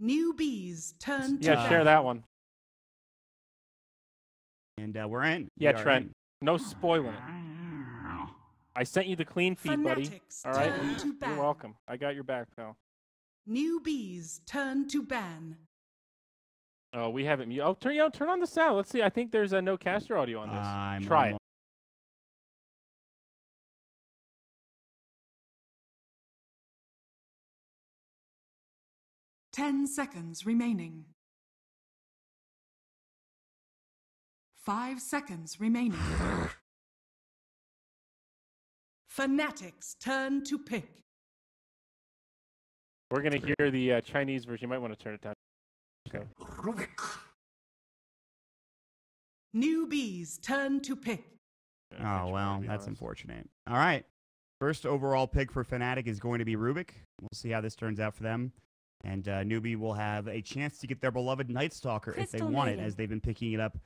Newbee's turn to Yeah, share that one. And we're in. Yeah, Trent. No spoiling it. I sent you the clean feed, buddy. All right? You're welcome. I got your back, pal. Newbee's turn to ban. Oh, we haven't. Oh, turn on the sound. Let's see. I think there's a no caster audio on this. Try it. 10 seconds remaining. 5 seconds remaining. Fnatic's turn to pick. We're going to hear the Chinese version. You might want to turn it down. Okay. Newbee's turn to pick. Oh, well, that's unfortunate. All right. First overall pick for Fnatic is going to be Rubik. We'll see how this turns out for them. And Newbee will have a chance to get their beloved Night Stalker if they want it, as they've been picking it up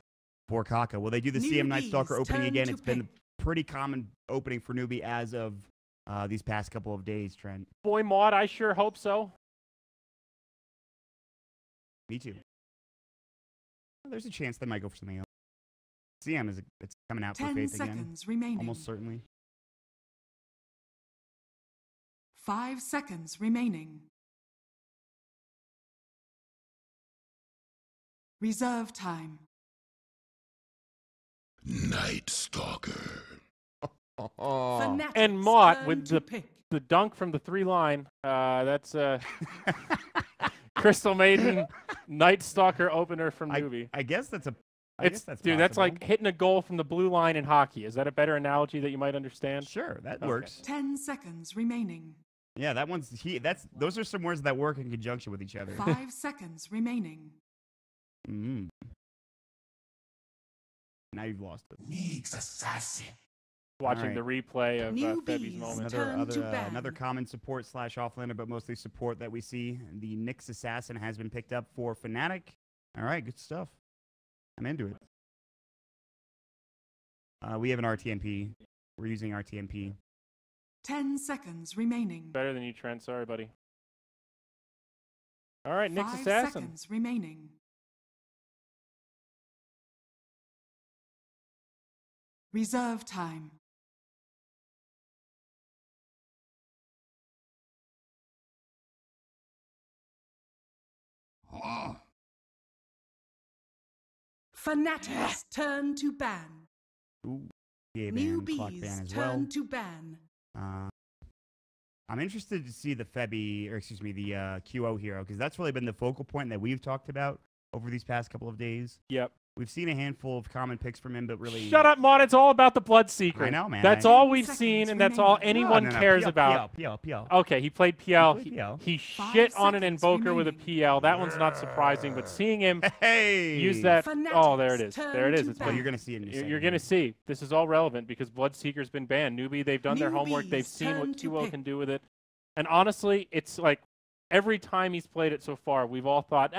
for Kaka. Will they do the CM Night Stalker opening again? It's been a pretty common opening for Newbee as of these past couple of days, Trent. Boy, Maud, I sure hope so. Me too. Well, there's a chance they might go for something else. CM is it's coming out for Faith again. 10 seconds remaining. Almost certainly. 5 seconds remaining. Reserve time. Night Stalker. And Mott with the dunk from the 3-line. That's Crystal Maiden Night Stalker opener from Newbee. I guess that's a. Dude, that's like hitting a goal from the blue line in hockey. Is that a better analogy that you might understand? Sure, that works. 10 seconds remaining. Yeah, that one's those are some words that work in conjunction with each other. 5 seconds remaining. Now you've lost it. Needs assassin. Watching the replay of Febby's moment. Another common support / offlaner, but mostly support that we see. The Nyx Assassin has been picked up for Fnatic. All right, good stuff. I'm into it. We have an RTMP. We're using RTMP. 10 seconds remaining. Better than you, Trent. Sorry, buddy. All right, Nyx 5 Assassin. seconds remaining. Reserve time. Fnatic's turn to ban. Ooh, Newbee's turn to ban. I'm interested to see the Febby, or excuse me, the QO hero, because that's really been the focal point that we've talked about over these past couple of days. Yep. We've seen a handful of common picks from him, but really... Shut up, Mod. It's all about the Bloodseeker. I know, man. That's all we've seen, and that's all anyone cares about. PL. Okay, he played PL. He shit on an Invoker with a PL. That one's not surprising, but seeing him use that... Oh, there it is. There it is. It's you're going to see it in a second. You're going to see. This is all relevant because Bloodseeker's been banned. Newbee, they've done their homework. They've seen what QO can do with it. And honestly, it's like every time he's played it so far, we've all thought,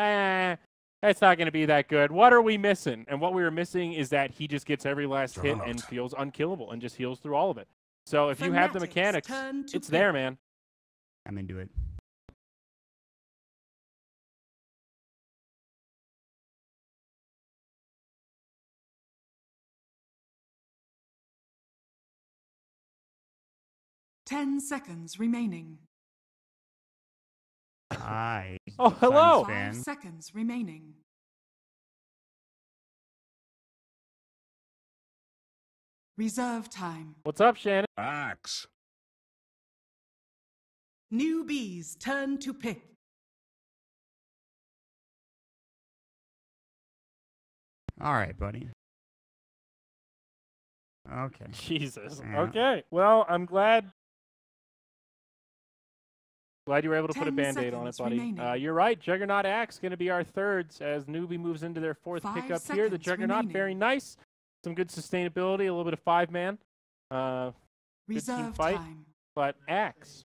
it's not going to be that good. What are we missing? And what we were missing is that he just gets every last hit and feels unkillable and just heals through all of it. So if you have the mechanics, it's there, man. I'm into it. Ten seconds remaining. Hi. Oh, hello. 5 seconds remaining. Reserve time. What's up, Shannon? Axe. Newbee's turn to pick. All right, buddy. Okay. Jesus. Yeah. Okay. Well, I'm glad you were able to put a Band-Aid on it, buddy. You're right. Juggernaut Axe going to be our thirds as Newbee moves into their 4th pickup here. The Juggernaut, very nice. Some good sustainability, a little bit of 5-man. Good team fight. But Axe.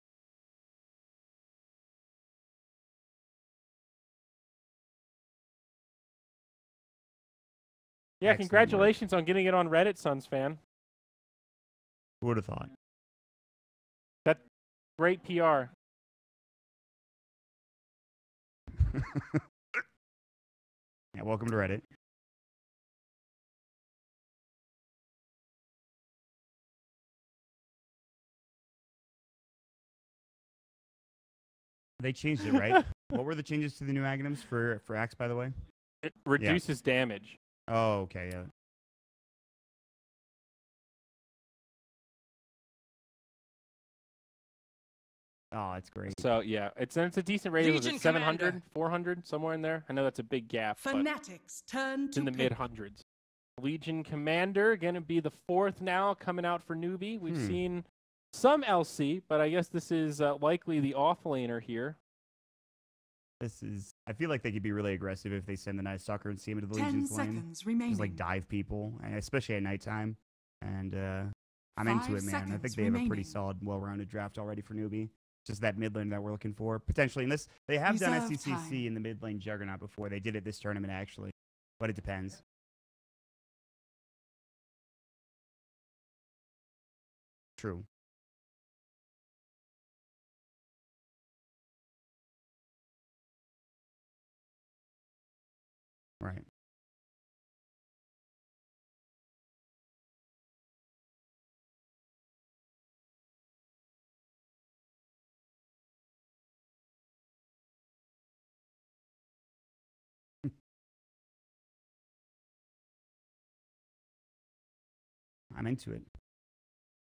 Yeah, congratulations on getting it on Reddit, Suns fan. Who would have thought? That's great PR. Yeah, welcome to Reddit. They changed it, right? What were the changes to the new Aghanims for Axe, by the way? It reduces damage. Oh, okay, yeah. Oh, that's great. So yeah, it's a decent rating. Was Legion it 700, Commander. 400, somewhere in there? I know that's a big gap, but Fnatic's turn it's to in the pick. mid hundreds. Legion Commander gonna be the 4th now, coming out for Newbee. We've seen some LC, but I guess this is likely the offlaner here. This is. I feel like they could be really aggressive if they send the Night Stalker and see him into the 10 Legion's lane. seconds remaining. Just like dive people, and especially at nighttime. And I'm into 5 it, man. I think seconds they have a pretty remaining. solid, well-rounded draft already for Newbee. Just that mid lane that we're looking for. Potentially in this, they have done Reserve SCCC time. in the mid lane juggernaut before. They did it this tournament, actually. But it depends. True. Right. I'm into it.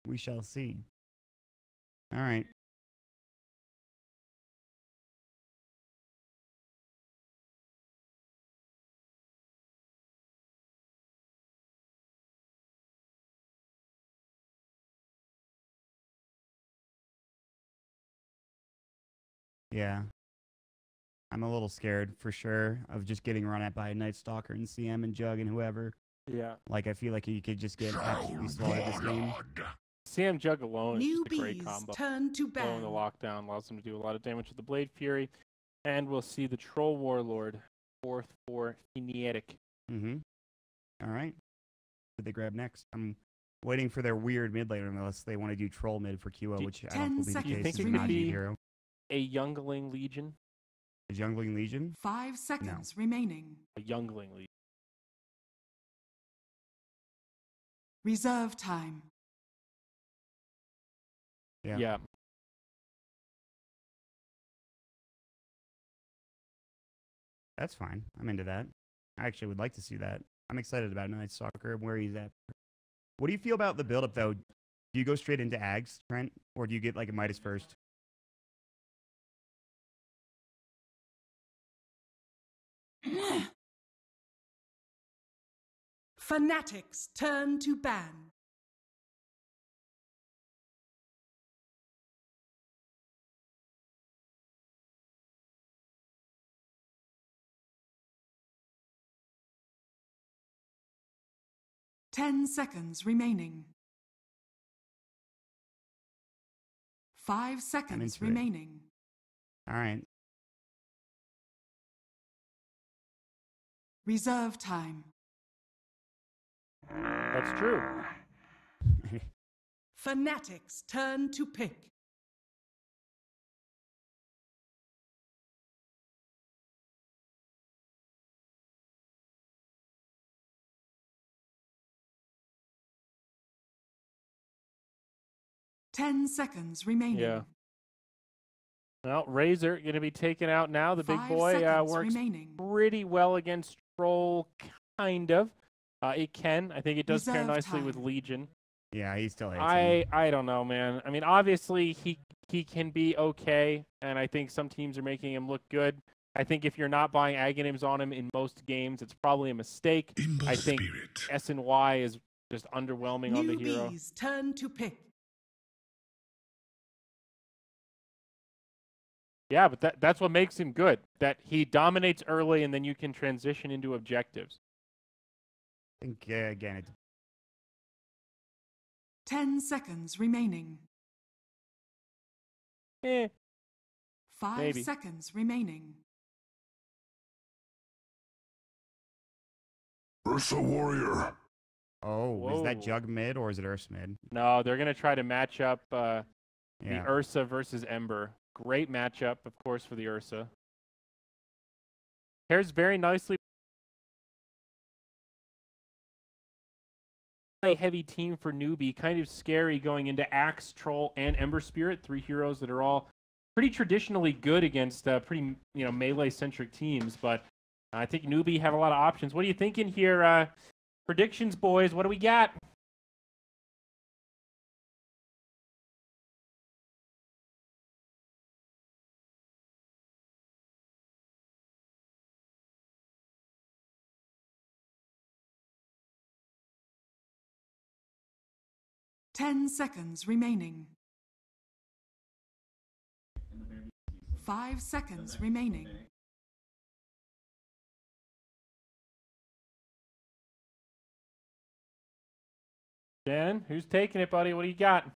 We shall see. All right. Yeah. I'm a little scared for sure of just getting run at by a Night Stalker and CM and Jug and whoever. Yeah. Like, I feel like you could just get absolutely slaughtered this game. CM Jug alone is just a great Newbee's combo. turn to Blowing ban. the lockdown allows them to do a lot of damage with the Blade Fury. And we'll see the Troll Warlord, 4th for Fnatic. Mm-hmm. All right. What did they grab next? I'm waiting for their weird mid laner unless they want to do troll mid for QO, which I don't 10 believe the seconds case. think It's it not could a be- hero. A Youngling Legion. A jungling legion? 5 seconds remaining. A Youngling Legion. Reserve time. Yeah. That's fine. I'm into that. I actually would like to see that. I'm excited about Night Stalker and where he's at. What do you feel about the build-up, though? Do you go straight into Ags, Trent? Or do you get like a Midas first? Fnatic's turn to ban. Ten seconds remaining. 5 seconds into it. remaining. All right. Reserve time. That's true. Fnatic's turn to pick. Ten seconds remaining. Yeah. Well, Razor going to be taken out now. The big 5 boy seconds works remaining. pretty well against Troll, kind of. It can. I think it does pair Reserve nicely with time. Legion. Yeah, he still hates him. I don't know, man. I mean, obviously he can be okay, and I think some teams are making him look good. I think if you're not buying Aghanims on him in most games, it's probably a mistake. In the I think spirit. SNY is just underwhelming on the hero. Newbee's turn to pick. Yeah, but that's what makes him good. That he dominates early, and then you can transition into objectives. I think, again, it's 10 seconds remaining. 5 maybe. seconds remaining. Ursa Warrior. Oh, is that Whoa. Jug mid or is it Ursa mid? No, they're going to try to match up the Yeah. Ursa versus Ember. Great matchup, of course, for the Ursa. Pairs very nicely. A heavy team for Newbee, kind of scary going into Axe, Troll, and Ember Spirit, 3 heroes that are all pretty traditionally good against pretty melee-centric teams. But I think Newbee have a lot of options. What are you thinking here? Predictions, boys. What do we got? Ten seconds remaining. 5 seconds remaining. Jen, who's taking it, buddy? What do you got?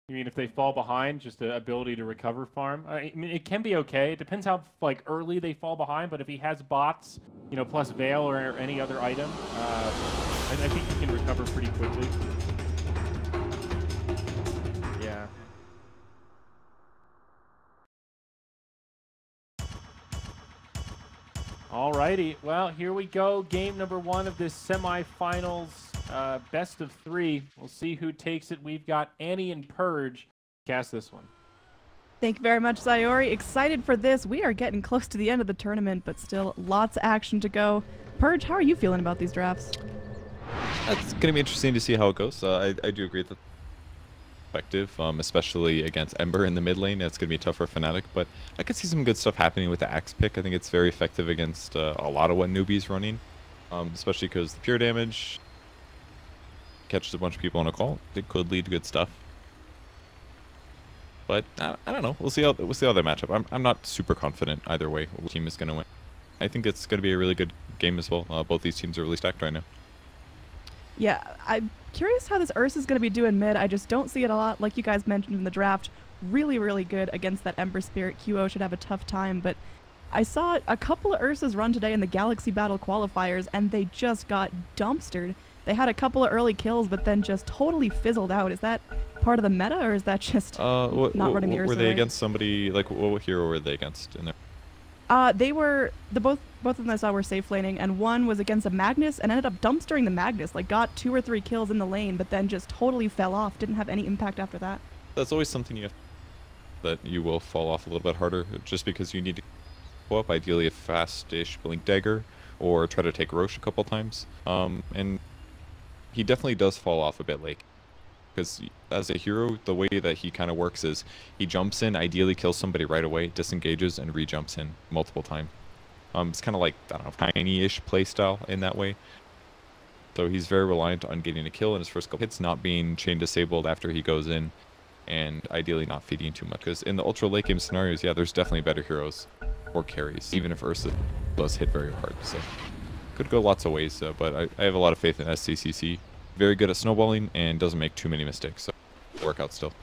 You mean if they fall behind, just the ability to recover farm? I mean, it can be okay. It depends how early they fall behind. But if he has bots, plus Veil or any other item, I think he can recover pretty quickly. Yeah. Alrighty. Well, here we go. Game number 1 of this semifinals. Best of 3. We'll see who takes it. We've got Annie and Purge. Cast this one. Thank you very much, Sayori. Excited for this. We are getting close to the end of the tournament, but still lots of action to go. Purge, how are you feeling about these drafts? It's going to be interesting to see how it goes. I do agree that effective, especially against Ember in the mid lane. It's going to be tough for Fnatic, but I could see some good stuff happening with the Axe pick. I think it's very effective against a lot of what Newbee's running, especially because the pure damage catches a bunch of people on a call. It could lead to good stuff. But I don't know. We'll see how they match up. I'm not super confident either way what team is going to win. I think it's going to be a really good game as well. Both these teams are really stacked right now. Yeah, I'm curious how this Ursa is going to be doing mid. I just don't see it a lot. Like you guys mentioned in the draft, really, really good against that Ember Spirit. QO should have a tough time, but I saw a couple of Ursas run today in the Galaxy Battle qualifiers, and they just got dumpstered. They had a couple of early kills, but then just totally fizzled out. Is that part of the meta, or is that just not running the Ursa? Were they right? against somebody, like, what hero were they against in there? They were, both of them I saw were safe laning, and one was against a Magnus and ended up dumpstering the Magnus, like got 2 or 3 kills in the lane, but then just totally fell off, didn't have any impact after that. That's always something you have, that you will fall off a little bit harder, just because you need to go up, ideally a fast-ish Blink Dagger, or try to take Roche a couple times, and he definitely does fall off a bit late. Because as a hero, the way that he kind of works is he jumps in, ideally kills somebody right away, disengages, and re-jumps in multiple times. It's kind of like, I don't know, tiny-ish playstyle in that way. So he's very reliant on getting a kill in his first couple hits, not being chain disabled after he goes in, and ideally not feeding too much. Because in the ultra late game scenarios, yeah, there's definitely better heroes or carries, even if Ursa does hit very hard. So could go lots of ways, but I have a lot of faith in SCCC. Very good at snowballing and doesn't make too many mistakes, so work out still.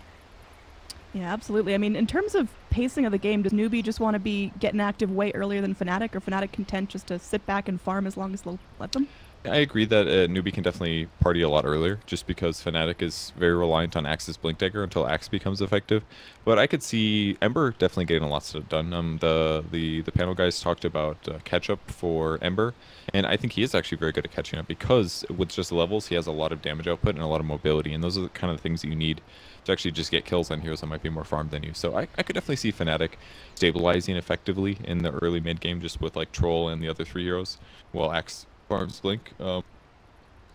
Yeah, absolutely. I mean, in terms of pacing of the game, does Newbee just want to be getting active way earlier than Fnatic, or Fnatic content just to sit back and farm as long as they'll let them? I agree that Newbee can definitely party a lot earlier, just because Fnatic is very reliant on Axe's Blink Dagger until Axe becomes effective. But I could see Ember definitely getting a lot of stuff done. The panel guys talked about catch-up for Ember, and I think he is actually very good at catching up, because with just levels, he has a lot of damage output and a lot of mobility, and those are the kind of things that you need to actually just get kills on heroes that might be more farmed than you. So I could definitely see Fnatic stabilizing effectively in the early mid-game, just with like Troll and the other 3 heroes, while Axe farms Blink, but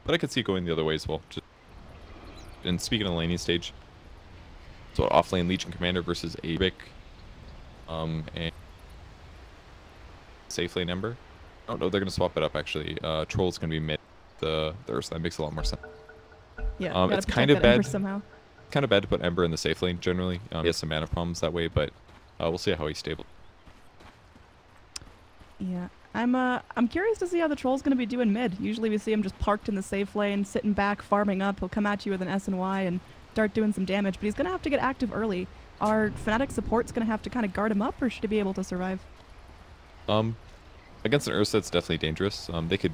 I could see it going the other way as well. And speaking of the laning stage, so offlane Legion Commander versus Abic, and safe lane Ember. Oh no, they're gonna swap it up actually. Troll's gonna be mid the Ursa. That makes a lot more sense. Yeah, it's kind of bad. Kind of bad to put Ember in the safe lane generally. He has some mana problems that way, but we'll see how he's stable. Yeah. I'm curious to see how the Troll's going to be doing mid. Usually we see him just parked in the safe lane, sitting back, farming up. He'll come at you with an S and Y and start doing some damage, but he's going to have to get active early. Are Fnatic supports going to have to kind of guard him up, or should he be able to survive? Against an Ursa, it's definitely dangerous. They could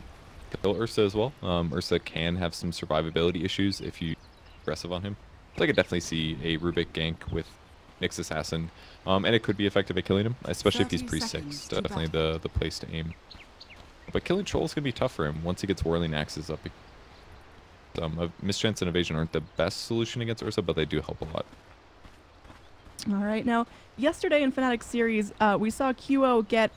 kill Ursa as well. Ursa can have some survivability issues if you aggressive on him. So I could definitely see a Rubik gank with Nyx Assassin, and it could be effective at killing him, especially if he's pre-6. Definitely the place to aim. But killing Troll is going to be tough for him once he gets Whirling Axes up. Mischance and Evasion aren't the best solution against Ursa, but they do help a lot. All right, now, yesterday in Fnatic series, we saw QO get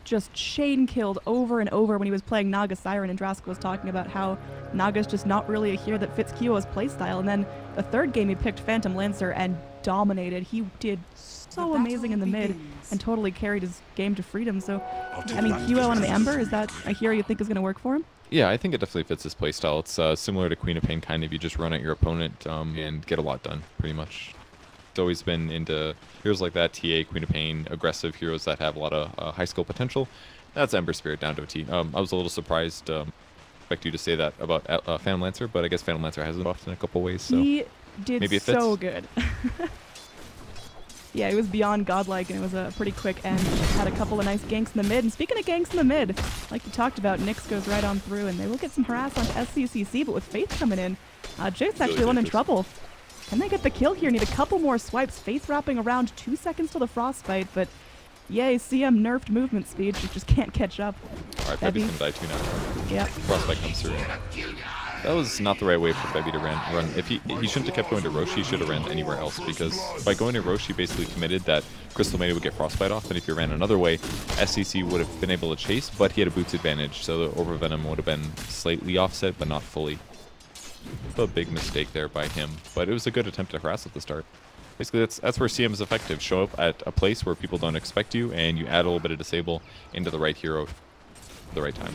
just chain killed over and over when he was playing Naga Siren, and Drask was talking about how Naga's just not really a hero that fits QO's playstyle. And then the third game he picked Phantom Lancer and dominated. He did so amazing in the mid and totally carried his game to freedom. So, I mean, QO on the Ember, is that a hero you think is going to work for him? Yeah, I think it definitely fits his playstyle. It's similar to Queen of Pain, kind of. You just run at your opponent and get a lot done, pretty much. It's always been into heroes like that, TA, Queen of Pain, aggressive heroes that have a lot of high skill potential. That's Ember Spirit down to a T. I was a little surprised. Expect you to say that about Phantom Lancer, but I guess Phantom Lancer has it buffed in a couple ways. So he did maybe it so fits. good. Yeah, it was beyond godlike, and it was a pretty quick end. Had a couple of nice ganks in the mid. And speaking of ganks in the mid, like you talked about, Nyx goes right on through, and they will get some harass onto SCCC, but with Faith coming in, Jake's actually one in trouble. Can they get the kill here? Need a couple more swipes. Faith wrapping around 2 seconds till the frostbite, but yay, CM nerfed movement speed. She just can't catch up. Alright, Febby's gonna die too now. Yep. Frostbite comes through. That was not the right way for Febby to run. If he shouldn't have kept going to Rosh, he should have ran anywhere else, because by going to Rosh, he basically committed that Crystal Maiden would get Frostbite off, and if he ran another way, SCC would have been able to chase, but he had a boots advantage, so the Overvenom would have been slightly offset, but not fully. A big mistake there by him, but it was a good attempt to harass at the start. Basically, that's where CM is effective. Show up at a place where people don't expect you, and you add a little bit of disable into the right hero at the right time.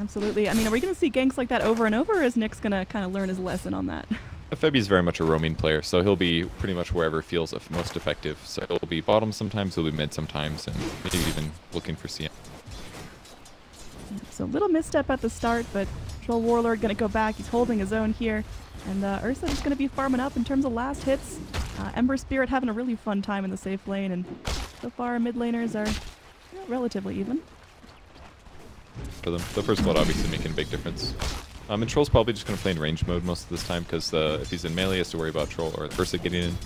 Absolutely. I mean, are we going to see ganks like that over and over, or is Nyx going to kind of learn his lesson on that? Febby's very much a roaming player, so he'll be pretty much wherever feels most effective. So he'll be bottom sometimes, he'll be mid sometimes, and maybe even looking for CM. So a little misstep at the start, but Troll Warlord going to go back. He's holding his own here. And Ursa just going to be farming up in terms of last hits. Ember Spirit having a really fun time in the safe lane, and so far mid laners are relatively even. For them, the first blood obviously making a big difference. And Troll's probably just going to play in range mode most of this time, because if he's in melee, he has to worry about Troll or Ursa getting in.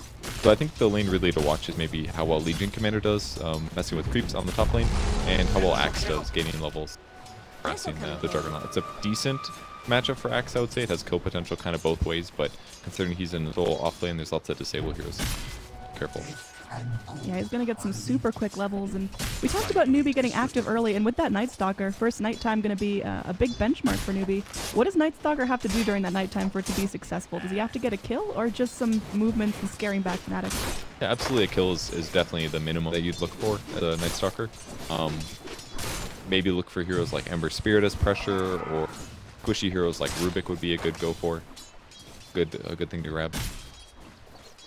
So I think the lane really to watch is maybe how well Legion Commander does, messing with creeps on the top lane, and how well Axe does, gaining levels, harassing the Juggernaut. It's a decent matchup for Axe, I would say. It has kill potential kind of both ways, but considering he's in the full off lane, there's lots of disable heroes. Careful. Yeah, he's going to get some super quick levels, and we talked about Newbee getting active early, and with that Night Stalker, first nighttime going to be a big benchmark for Newbee. What does Night Stalker have to do during that nighttime for it to be successful? Does he have to get a kill, or just some movements and scaring back Fnatic? Yeah, absolutely. A kill is definitely the minimum that you'd look for as a Night Stalker. Maybe look for heroes like Ember Spirit as pressure, or squishy heroes like Rubik would be a good go for. A good thing to grab.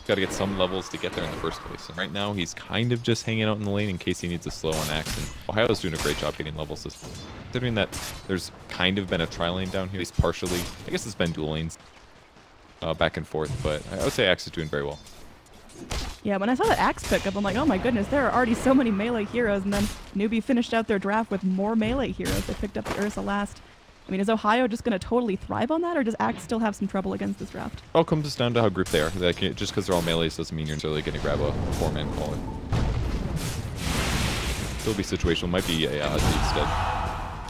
Got to get some levels to get there in the first place. And right now, he's kind of just hanging out in the lane in case he needs a slow on Axe. And Ohio's doing a great job getting levels. Considering that there's kind of been a tri lane down here, at least partially. I guess it's been dual lanes back and forth, but I would say Axe is doing very well. Yeah, when I saw that Axe pickup, I'm like, oh my goodness, there are already so many melee heroes, and then Newbee finished out their draft with more melee heroes. They picked up the Ursa last. I mean, is Ohio just going to totally thrive on that, or does Axe still have some trouble against this draft? It all comes down to how grouped they are. Like, just because they're all melees doesn't mean you're necessarily going to grab a 4-man caller. Still be situational. Might be a instead.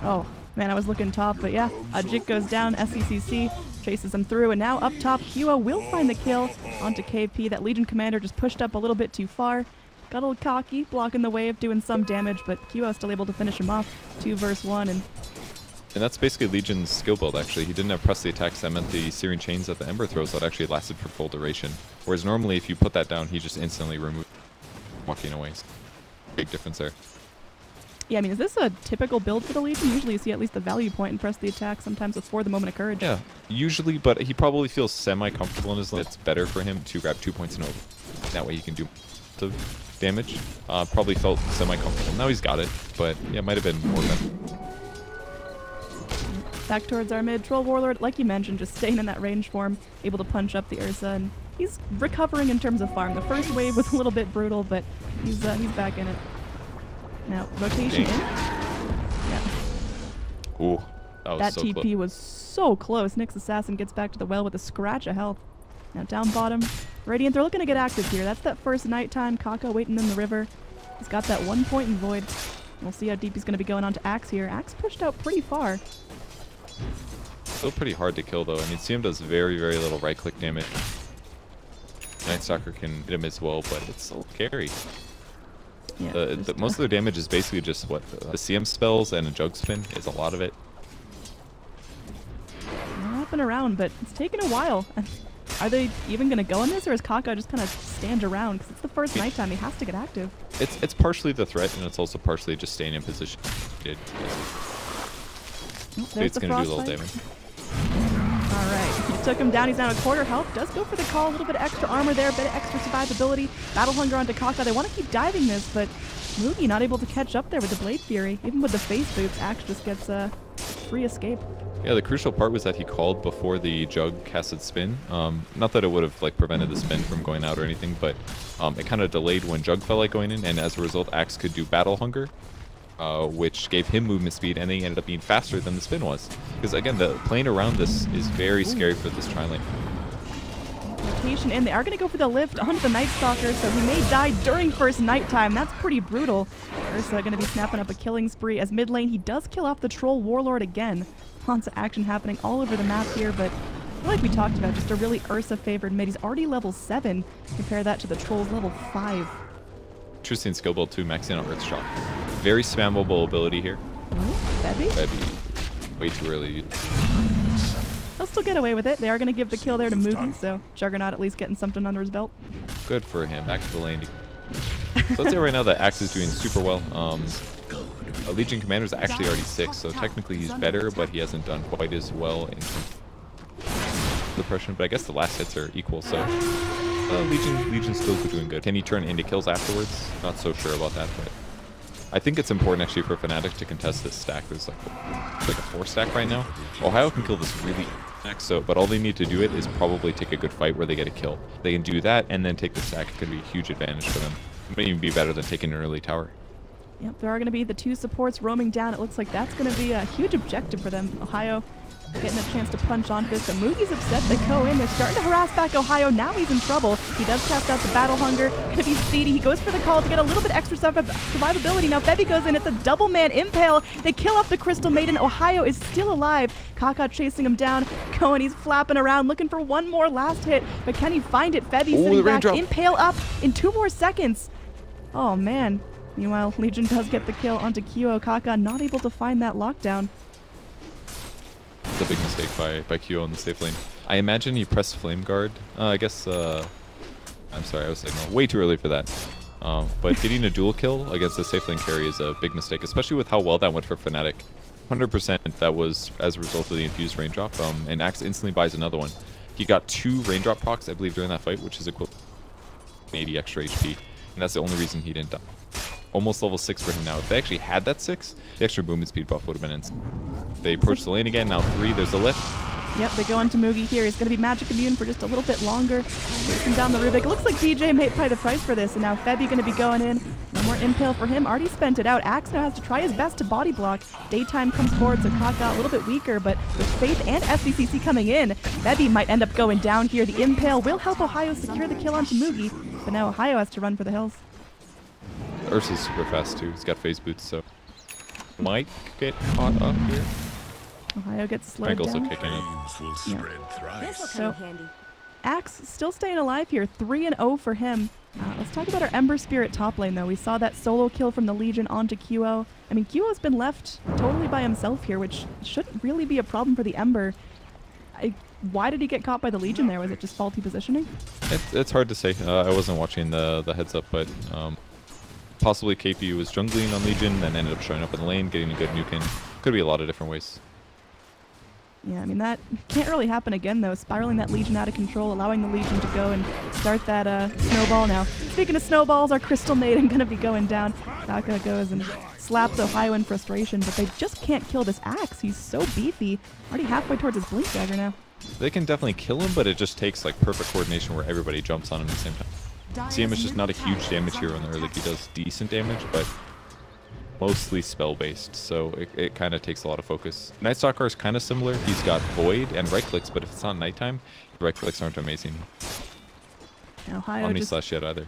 Oh, man, I was looking top, but yeah. Jik goes down, SCCC chases him through, and now up top, QO will find the kill onto KP. That Legion Commander just pushed up a little bit too far. Got a little cocky, blocking the wave, doing some damage, but QO still able to finish him off. 2 versus 1, and that's basically Legion's skill build, actually. He didn't have press the attacks. That meant the Searing Chains that the Ember throws that actually lasted for full duration. Whereas normally, if you put that down, he just instantly removes walking away. Big difference there. Yeah, I mean, is this a typical build for the Legion? Usually you see at least the value point and press the attack, sometimes before the moment of courage. Yeah, usually, but he probably feels semi-comfortable in his lane. It's better for him to grab 2 points and over. That way he can do damage. Probably felt semi-comfortable. Now he's got it, but yeah, it might have been more better. Back towards our mid. Troll Warlord, like you mentioned, just staying in that range form, able to punch up the Ursa, and he's recovering in terms of farm. The first wave was a little bit brutal, but he's back in it. Now, rotation in. Yeah. Ooh, that was That so TP close. was so close. Nyx Assassin gets back to the well with a scratch of health. Now down bottom. Radiant, they're looking to get active here. That's that first nighttime. Kaka waiting in the river. He's got that 1 point in Void. We'll see how deep he's going to be going on to Axe here. Axe pushed out pretty far. Still pretty hard to kill though. I mean, CM does very, very little right-click damage. Night Stalker can hit him as well, but it's so scary. Yeah, Most of their damage is basically just what the CM spells and a jug spin is a lot of it. They're up and around, but it's taken a while. Are they even going to go in this, or is Kaka just kind of stand around? Because it's the first nighttime. He has to get active. It's partially the threat, and it's also partially just staying in position. Fate's going to do a little damage. Alright, he took him down. He's now at quarter health. Does go for the call. A little bit of extra armor there, a bit of extra survivability. Battle Hunger onto Kaka. They want to keep diving this, but Mugi not able to catch up there with the Blade Fury. Even with the face boots, Axe just gets a free escape. Yeah, the crucial part was that he called before the jug casted spin. Not that it would have like prevented the spin from going out or anything, but it kind of delayed when jug felt like going in, and as a result, Axe could do Battle Hunger, which gave him movement speed, and then he ended up being faster than the spin was. Because again, the playing around this is very scary for this tri lane. Rotation in. They are going to go for the lift onto the Night Stalker, so he may die during first nighttime. That's pretty brutal. Ursa going to be snapping up a killing spree. As mid lane, he does kill off the Troll Warlord again. Lots of action happening all over the map here, but like we talked about, just a really Ursa-favored mid. He's already level 7. Compare that to the Troll's level 5. Interesting skill build too, maxing out Earthshock. Very spammable ability here. Bebby? Bebby, way too early. They'll still get away with it. They are going to give the kill there to Mugi, so Juggernaut at least getting something under his belt. Good for him. Back to the lane. So let's say right now that Axe is doing super well. A Legion Commander is actually already 6, so technically he's better, but he hasn't done quite as well in suppression. But I guess the last hits are equal, so Legion skills are doing good. Can he turn into kills afterwards? Not so sure about that, but I think it's important actually for Fnatic to contest this stack. There's like a 4 stack right now. Ohio can kill this really next, but all they need to do it is probably take a good fight where they get a kill. They can do that and then take the stack. It could be a huge advantage for them. It may even be better than taking an early tower. Yep, there are going to be the 2 supports roaming down. It looks like that's going to be a huge objective for them. Ohio getting a chance to punch onto this. The Mugi's upset. They go in. They're starting to harass back Ohio. Now he's in trouble. He does cast out the Battle Hunger. Going to be speedy. He goes for the call to get a little bit extra survivability. Now Bebby goes in. It's a double man impale. They kill off the Crystal Maiden. Ohio is still alive. Kaka chasing him down. Cohen, he's flapping around looking for one more last hit. But can he find it? Bebby sitting back. Impale up in 2 more seconds. Oh, man. Meanwhile, Legion does get the kill onto Kyo. Kaka not able to find that lockdown. It's a big mistake by Kyo on the safe lane. I imagine he pressed Flame Guard. I guess, I'm sorry, I was saying no, way too early for that. But getting a dual kill against a safe lane carry is a big mistake, especially with how well that went for Fnatic. 100% that was as a result of the infused raindrop, and Axe instantly buys another one. He got 2 raindrop procs, I believe, during that fight, which is equivalent to 80 extra HP. And that's the only reason he didn't die. Almost level 6 for him now. If they actually had that 6, the extra movement speed buff would have been insane. They approach the lane again, now 3, there's a lift. Yep, they go into Mugi here. He's going to be magic immune for just a little bit longer. Chasing down the Rubik. It looks like DJ may pay the price for this, and now Febby going to be going in. No more impale for him. Already spent it out. Axe now has to try his best to body block. Daytime comes forward, so Kaka a little bit weaker, but with Faith and FCCC coming in, Febby might end up going down here. The impale will help Ohio secure the kill onto Mugi, but now Ohio has to run for the hills. Ursa's super fast too. He's got phase boots, so might get caught up here. Ohio gets slowed down. Also kicking it. Will spread thrice. So, Axe still staying alive here. 3-0 for him. Let's talk about our Ember Spirit top lane, though. We saw that solo kill from the Legion onto QO. I mean, QO's been left totally by himself here, which shouldn't really be a problem for the Ember. Why did he get caught by the Legion there? Was it just faulty positioning? It's hard to say. I wasn't watching the heads up, but possibly KP was jungling on Legion, then ended up showing up in the lane, getting a good nuke in. Could be a lot of different ways. Yeah, I mean, that can't really happen again, though. Spiraling that Legion out of control, allowing the Legion to go and start that snowball now. Speaking of snowballs, our Crystal Maiden going to be going down. Kaka goes and slaps Ohio in frustration, but they just can't kill this Axe. He's so beefy. Already halfway towards his Blink Dagger now. They can definitely kill him, but it just takes like perfect coordination where everybody jumps on him at the same time. CM is just not a huge damage hero in the early. He does decent damage, but mostly spell-based, so it kind of takes a lot of focus. Night Stalker is kind of similar. He's got Void and right clicks, but if it's not nighttime, right clicks aren't amazing. Ohio Omni just... slash yet either.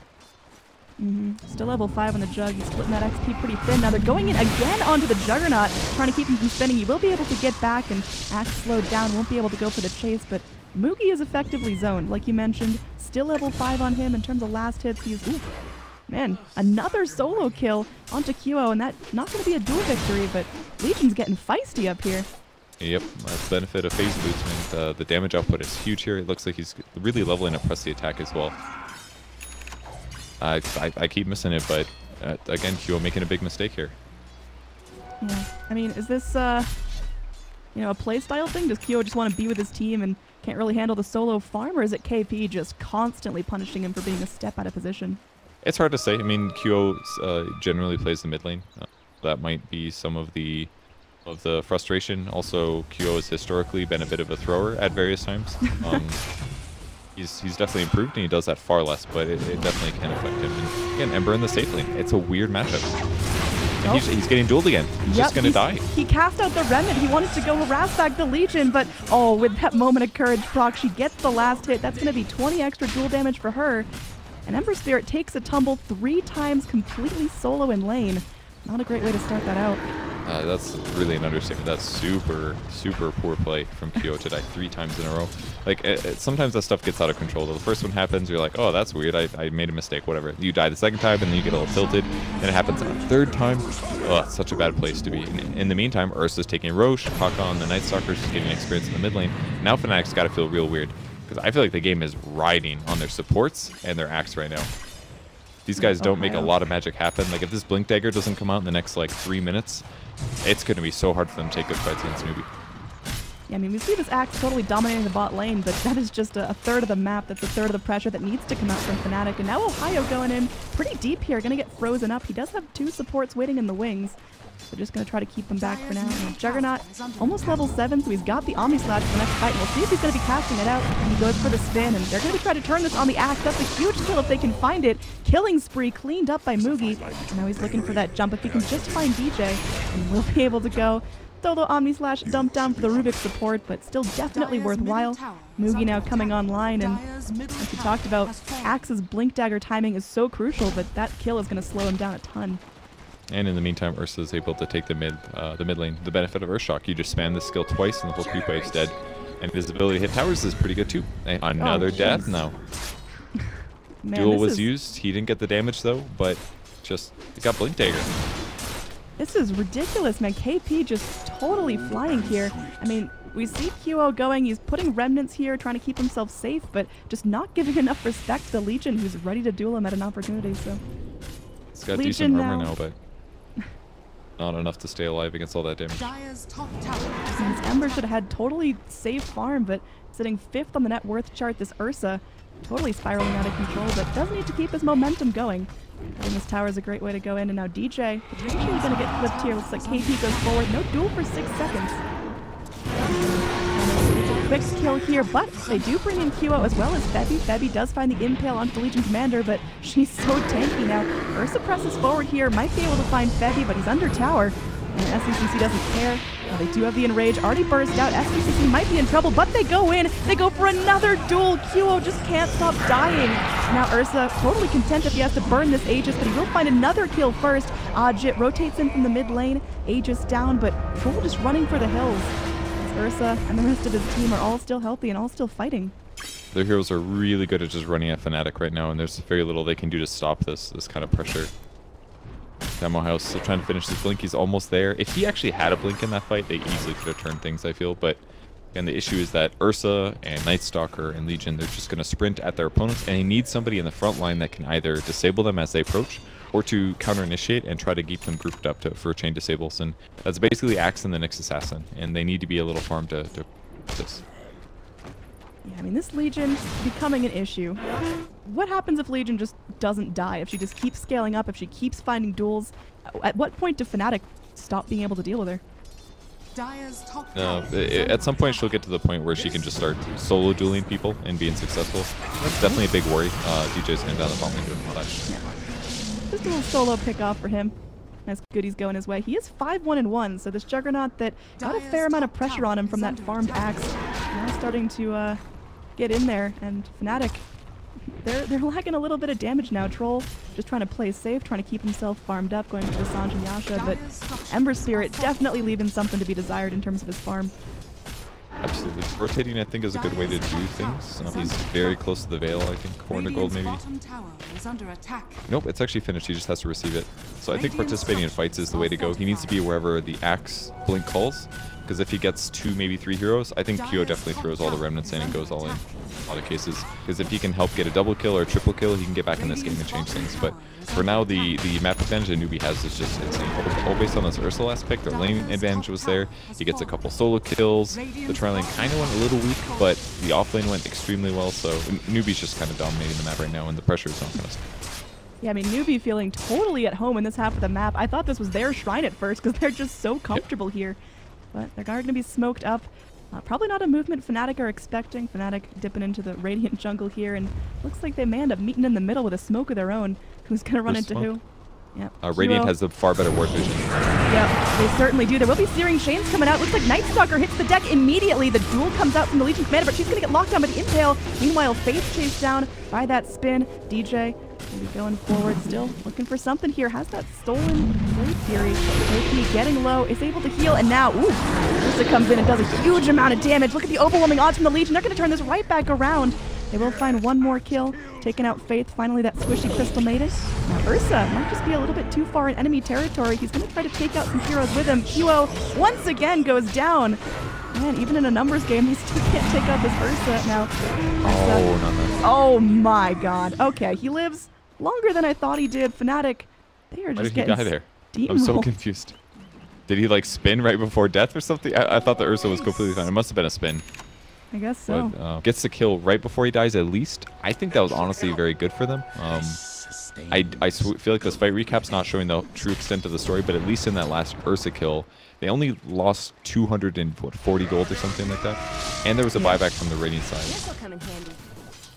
Still level 5 on the Jug. He's splitting that XP pretty thin. Now they're going in again onto the Juggernaut, trying to keep him from spinning. He will be able to get back, and Axe slowed down, won't be able to go for the chase, but Moogie is effectively zoned, like you mentioned. Still level 5 on him in terms of last hits. He's, ooh, man, another solo kill onto QO, and that's not going to be a dual victory, but Legion's getting feisty up here. Yep, that's the benefit of phase boots, and the damage output is huge here. It looks like he's really leveling up press the attack as well. I keep missing it, but again, QO making a big mistake here. Yeah, I mean, is this a playstyle thing? Does QO just want to be with his team and can't really handle the solo farm, or is it KP just constantly punishing him for being a step out of position? It's hard to say. I mean, QO generally plays the mid lane. That might be some of the frustration. Also, QO has historically been a bit of a thrower at various times. He's definitely improved, and he does that far less, but it definitely can affect him. And again, Ember in the safe lane. It's a weird matchup. And he's getting dueled again. He's just going to die. He cast out the Remnant. He wanted to go harass back the Legion, but oh, with that moment of courage, Proc, she gets the last hit. That's going to be 20 extra duel damage for her. And Ember Spirit takes a tumble 3 times completely solo in lane. Not a great way to start that out. That's really an understatement. That's super, super poor play from QO to die 3 times in a row. Like, sometimes that stuff gets out of control. The first one happens, you're like, oh, that's weird. I made a mistake, whatever. You die the second time, and then you get a little tilted. Then it happens a third time. Oh, it's such a bad place to be. In the meantime, Ursa's taking Roche. Haka on the Night Stalkers is getting experience in the mid lane. Now Fnatic's got to feel real weird, because I feel like the game is riding on their supports and their Axe right now. These guys don't make a lot of magic happen. Like, if this Blink Dagger doesn't come out in the next, like, 3 minutes, it's going to be so hard for them to take good fights against Newbee. Yeah, I mean, we see this Axe totally dominating the bot lane, but that is just a third of the map. That's a third of the pressure that needs to come out from Fnatic. And now Ohio going in pretty deep here, going to get frozen up. He does have 2 supports waiting in the wings. They're just going to try to keep him back for now. And Juggernaut, almost level 7, so he's got the Omni Slash for the next fight. And we'll see if he's going to be casting it out. And he goes for the spin, and they're going to try to turn this on the Axe. That's a huge kill if they can find it. Killing spree cleaned up by Moogie. And now he's looking for that jump. If he can just find DJ, and we'll be able to go. Solo Omni Slash dumped down for the Rubik support, but still definitely worthwhile. Moogie now coming online, and like you talked about, Axe's Blink Dagger timing is so crucial, but that kill is going to slow him down a ton. And in the meantime, Ursa is able to take the mid lane. The benefit of Earthshock, you just spam this skill twice and the whole creep wave's dead. And his ability to hit towers is pretty good too. Another death now. Duel was used. He didn't get the damage though, but just he got Blink Dagger. This is ridiculous, man. KP just totally flying here. I mean, we see QO going. He's putting remnants here, trying to keep himself safe, but just not giving enough respect to the Legion, who's ready to duel him at an opportunity. So he's got decent armor now, but not enough to stay alive against all that damage. Ember should have had totally safe farm, but sitting 5th on the net worth chart, this Ursa totally spiraling out of control, but does need to keep his momentum going. I think this tower is a great way to go in, and now DJ potentially going to get flipped here. Looks like KP goes forward. No duel for 6 seconds. And a quick kill here, but they do bring in QO as well as Febby. Febby does find the impale onto the Legion Commander, but she's so tanky now. Ursa presses forward here, might be able to find Febby, but he's under tower. And SCCC doesn't care. Now they do have the Enrage already burst out. SCCC might be in trouble, but they go in. They go for another duel. QO just can't stop dying. Now Ursa totally content if he has to burn this Aegis, but he will find another kill first. Jit rotates in from the mid lane. Aegis down, but Troll just running for the hills. Ursa and the rest of his team are all still healthy and all still fighting. Their heroes are really good at just running at Fnatic right now, and there's very little they can do to stop this kind of pressure. Ohio still trying to finish this blink. He's almost there. If he actually had a blink in that fight, they easily could have turned things, I feel. But again, the issue is that Ursa and Night Stalker and Legion, they're just going to sprint at their opponents, and he needs somebody in the front line that can either disable them as they approach or to counter-initiate and try to keep them grouped up for chain disables. And that's basically Axe and the Nyx Assassin, and they need to be a little farm to this. Yeah, I mean, this Legion becoming an issue. What happens if Legion just doesn't die? If she just keeps scaling up, if she keeps finding duels? At what point do Fnatic stop being able to deal with her? No, at some point she'll get to the point where she can just start solo dueling people and being successful. That's definitely a big worry. DJ's going down the bottom lane doing flash. Yeah. Just a little solo pick off for him. Nice goodies going his way. He is 5-1-1, so this Juggernaut that got a fair amount of pressure on him from that farmed axe now starting to get in there, and Fnatic, they're lacking a little bit of damage now. Troll just trying to play safe, trying to keep himself farmed up, going for the Sanj and Yasha, but Ember Spirit definitely leaving something to be desired in terms of his farm. Absolutely. Rotating, I think, is a good way to do things. He's very close to the Veil, I think. 400 gold, maybe. Nope, it's actually finished. He just has to receive it. So I think participating in fights is the way to go. He needs to be wherever the Axe blink calls, because if he gets 2, maybe 3 heroes, I think Kyo definitely throws all the remnants in and goes all in a lot of cases. Because if he can help get a double kill or a triple kill, he can get back in this game and change things. But for now, the map advantage that Newbee has is just insane. All based on this Ursa last pick, their lane advantage was there. He gets a couple solo kills. The tri lane kind of went a little weak, but the off lane went extremely well. So Newbee's just kind of dominating the map right now, and the pressure is on kind of. Yeah, I mean, Newbee feeling totally at home in this half of the map. I thought this was their shrine at first because they're just so comfortable here. But they're going to be smoked up. Probably not a movement Fnatic are expecting. Fnatic dipping into the Radiant jungle here, and looks like they may end up meeting in the middle with a smoke of their own. Who's going to run into who? Yep. Radiant has the far better ward vision. Yep, they certainly do. There will be Searing Chains coming out. Looks like Night Stalker hits the deck immediately. The duel comes out from the Legion Commander, but she's going to get locked down by the Impale. Meanwhile, Faith chased down by that spin. DJ will be going forward, still looking for something here. Has that stolen Blade Fury. AP getting low, is able to heal, and now, ooh, Ursa comes in and does a huge amount of damage. Look at the overwhelming odds from the Legion. They're going to turn this right back around. They will find one more kill, taking out Faith. Finally, that squishy Crystal Maiden. Now, Ursa might just be a little bit too far in enemy territory. He's going to try to take out some heroes with him. Kyo once again goes down. Man, even in a numbers game, he still can't take out this Ursa now. Oh my god. Okay, he lives longer than I thought he did. Fnatic, they are just getting Why did he die there? I'm so confused. Did he like spin right before death or something? I thought the Ursa was completely fine. It must have been a spin. I guess so. But, gets the kill right before he dies at least. I think that was honestly very good for them. I feel like this fight recap's not showing the true extent of the story, but at least in that last Ursa kill, they only lost 240 gold or something like that. And there was a buyback from the Radiant side.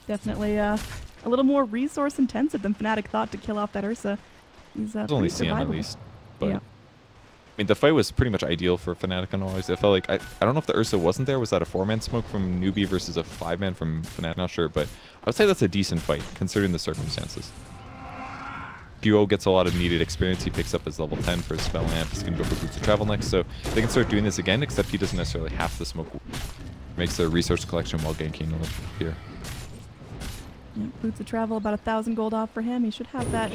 Definitely a little more resource intensive than Fnatic thought to kill off that Ursa. He's only CM at least. But yeah. I mean, the fight was pretty much ideal for Fnatic and always. I felt like, I don't know if the Ursa wasn't there. Was that a 4-man smoke from Newbee versus a 5-man from Fnatic? Not sure, but I would say that's a decent fight considering the circumstances. Duo gets a lot of needed experience. He picks up his level 10 for his spell amp. He's going to go for Boots of Travel next, so they can start doing this again, except he doesn't necessarily have the smoke. Makes the resource collection while ganking a little here. Yeah, Boots of Travel, about 1,000 gold off for him. He should have that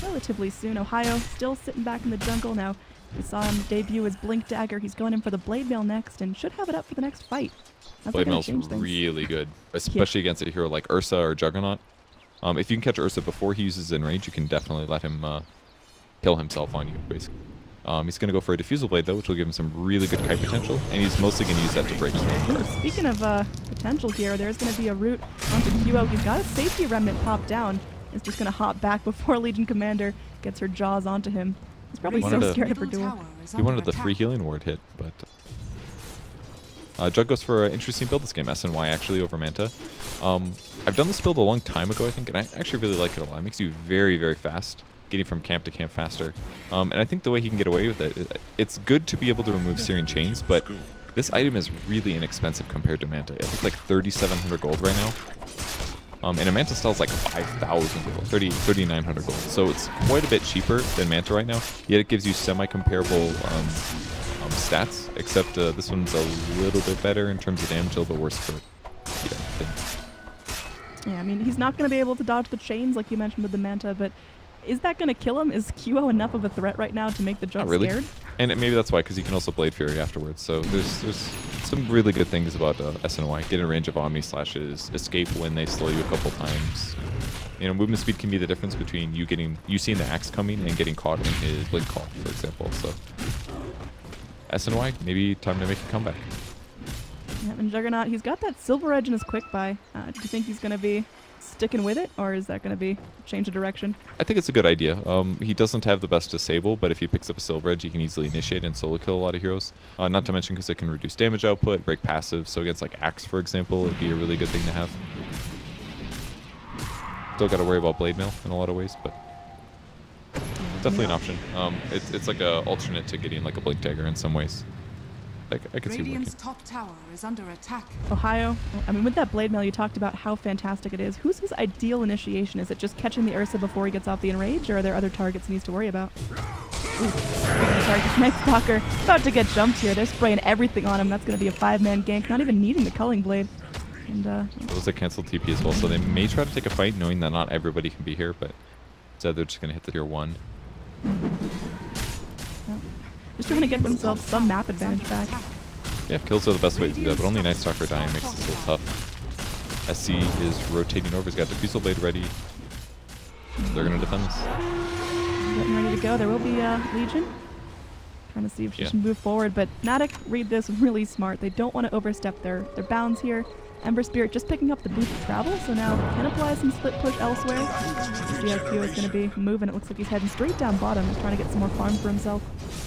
relatively soon. Ohio still sitting back in the jungle now. We saw him debut as Blink Dagger. He's going in for the Blade Mail next and should have it up for the next fight. Blade Mail's really good, especially against a hero like Ursa or Juggernaut. If you can catch Ursa before he uses in range, you can definitely let him kill himself on you, basically. He's going to go for a Diffusal Blade, though, which will give him some really good kite potential, and he's mostly going to use that to break him. Speaking of potential here, there's going to be a route onto Kyo. He's got a safety remnant popped down. He's just going to hop back before Legion Commander gets her jaws onto him. He's probably so scared of her duel. He wanted the free healing ward hit, but Jug goes for an interesting build this game, SNY actually over Manta. I've done this build a long time ago, I think, and I actually really like it a lot. It makes you very, very fast, getting from camp to camp faster. And I think the way he can get away with it, it's good to be able to remove Searing Chains, but this item is really inexpensive compared to Manta. I think like 3,700 gold right now. And a Manta style is like 5,000 gold, 3,900 gold. So it's quite a bit cheaper than Manta right now, yet it gives you semi-comparable stats, except this one's a little bit better in terms of damage, a little bit worse for Yeah, I mean, he's not going to be able to dodge the chains like you mentioned with the Manta, but is that going to kill him? Is Kyo enough of a threat right now to make the Jug scared? And maybe that's why, because he can also Blade Fury afterwards. So there's some really good things about SNY. Get in range of Omni Slashes, escape when they slow you a couple times. You know, movement speed can be the difference between you seeing the axe coming and getting caught in his blink call, for example. So SNY, maybe time to make a comeback. Yeah, and Juggernaut, he's got that Silver Edge in his quick buy. Do you think he's going to be sticking with it, or is that going to be change of direction? I think it's a good idea. He doesn't have the best disable, but if he picks up a Silver Edge, he can easily initiate and solo kill a lot of heroes. Not to mention because it can reduce damage output, break passive, so against like Axe, for example, it'd be a really good thing to have. Still got to worry about Blade Mail in a lot of ways, but definitely an option. It's like a alternate to getting like a Blink Dagger in some ways. I could see working. Radiant's top tower is under attack. Ohio, I mean, with that Blade Mail, you talked about how fantastic it is. Who's his ideal initiation? Is it just catching the Ursa before he gets off the Enrage, or are there other targets he needs to worry about? Ooh, target Nightstalker about to get jumped here. They're spraying everything on him. That's going to be a 5-man gank, not even needing the Culling Blade. And it was a cancelled TP as well, so they may try to take a fight knowing that not everybody can be here, but instead they're just going to hit the tier 1. Just trying to get themselves some map advantage back. Yeah, kills are the best way to do that, but only Nightstalker dying makes this a little tough. SC is rotating over, he's got Diffusal Blade ready. They're going to defend this. Getting ready to go. There will be Legion. Trying to see if she should move forward, but Fnatic read this really smart. They don't want to overstep their bounds here. Ember Spirit just picking up the boost of travel, so now can apply some split push elsewhere. See how Q is going to be moving. It looks like he's heading straight down bottom. He's trying to get some more farm for himself.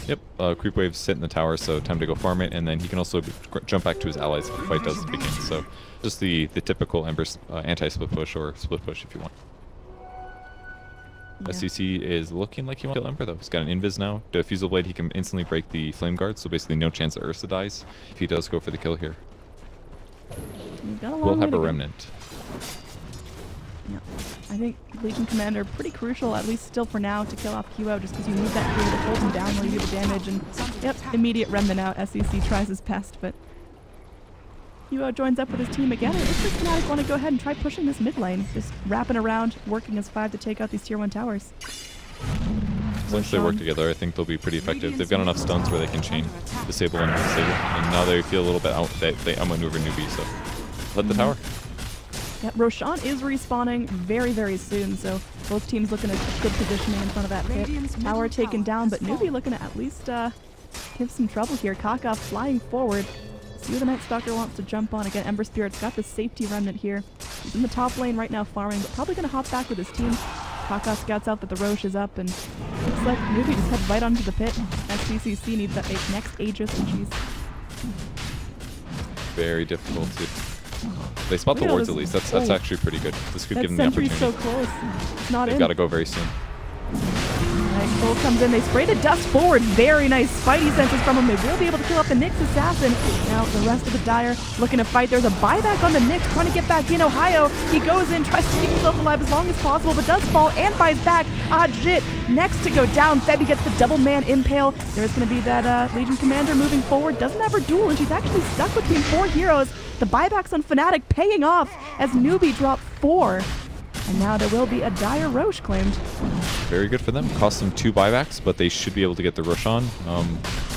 Yep, Creep Wave's sit in the tower, so time to go farm it, and then he can also jump back to his allies if the fight does begin. So just the typical Ember anti-split push or split push if you want. Yeah. SCC is looking like he wants to kill Ember though. He's got an Invis now. Diffusal Blade, he can instantly break the Flame Guard, so basically no chance that Ursa dies if he does go for the kill here. We'll have a Remnant. Yeah. I think Legion Commander pretty crucial, at least still for now, to kill off QO, just because you need that hero to hold him down while you do the damage. And yep, immediate Remnant out. SEC tries his best, but QO joins up with his team again. It looks like Fnatic want to go ahead and try pushing this mid lane, just wrapping around, working as 5 to take out these tier 1 towers. Once they work together, I think they'll be pretty effective. They've got enough stuns where they can chain disable and disable, and now they feel a little bit out that they outmaneuver Newbee, so let the tower. Yeah, Roshan is respawning very, very soon, so both teams looking at good positioning in front of that pit. Tower taken down, but Newbee looking to at least give some trouble here. Kaka flying forward. See who the Nightstalker wants to jump on. Again, Ember Spirit's got the safety remnant here. He's in the top lane right now farming, but probably going to hop back with his team. Kaka scouts out that the Roche is up, and looks like Newbee just head right onto the pit. SCCC needs that next Aegis, and she's very difficult to... They spot the wards at least. That's actually pretty good. This could give them the opportunity. So close. It's not They've got to go very soon. Nice. Bull comes in. They spray the dust forward. Very nice Spidey senses from him. They will be able to kill off the Nyx assassin. Now the rest of the Dire looking to fight. There's a buyback on the Nyx trying to get back in. Ohio, he goes in, tries to keep himself alive as long as possible, but does fall and buys back. Jit next to go down. Febby gets the double man impale. There's going to be that Legion Commander moving forward. Doesn't have her duel, and she's actually stuck between 4 heroes. The buybacks on Fnatic paying off as Newbee dropped 4. And now there will be a Dire Roche claimed. Very good for them. Cost them 2 buybacks, but they should be able to get the Roshan.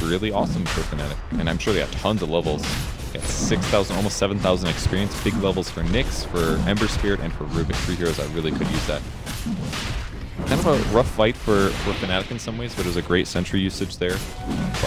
Really awesome for Fnatic. And I'm sure they got tons of levels. Got 6,000, almost 7,000 experience. Big levels for Nyx, for Ember Spirit, and for Rubik. 3 heroes that really could use that. Kind of a rough fight for Fnatic in some ways, but it was a great sentry usage there.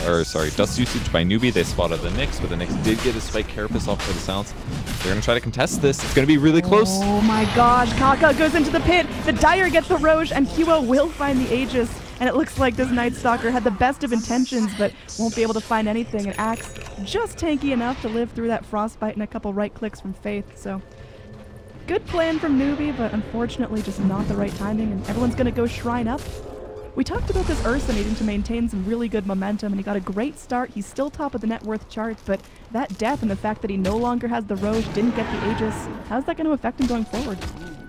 Or, sorry, dust usage by Newbee. They spotted the Nyx, but the Nyx did get his spike carapace off for the silence. They're going to try to contest this. It's going to be really close. Oh my gosh, Kaka goes into the pit. The Dire gets the Roche, and QO will find the Aegis. And it looks like this Nightstalker had the best of intentions, but won't be able to find anything. And Axe just tanky enough to live through that frostbite and a couple right clicks from Faith. So good plan from Newbee, but unfortunately just not the right timing, and everyone's going to go Shrine up. We talked about this Ursa needing to maintain some really good momentum, and he got a great start. He's still top of the net worth charts, but that death and the fact that he no longer has the Roche, didn't get the Aegis, how's that going to affect him going forward?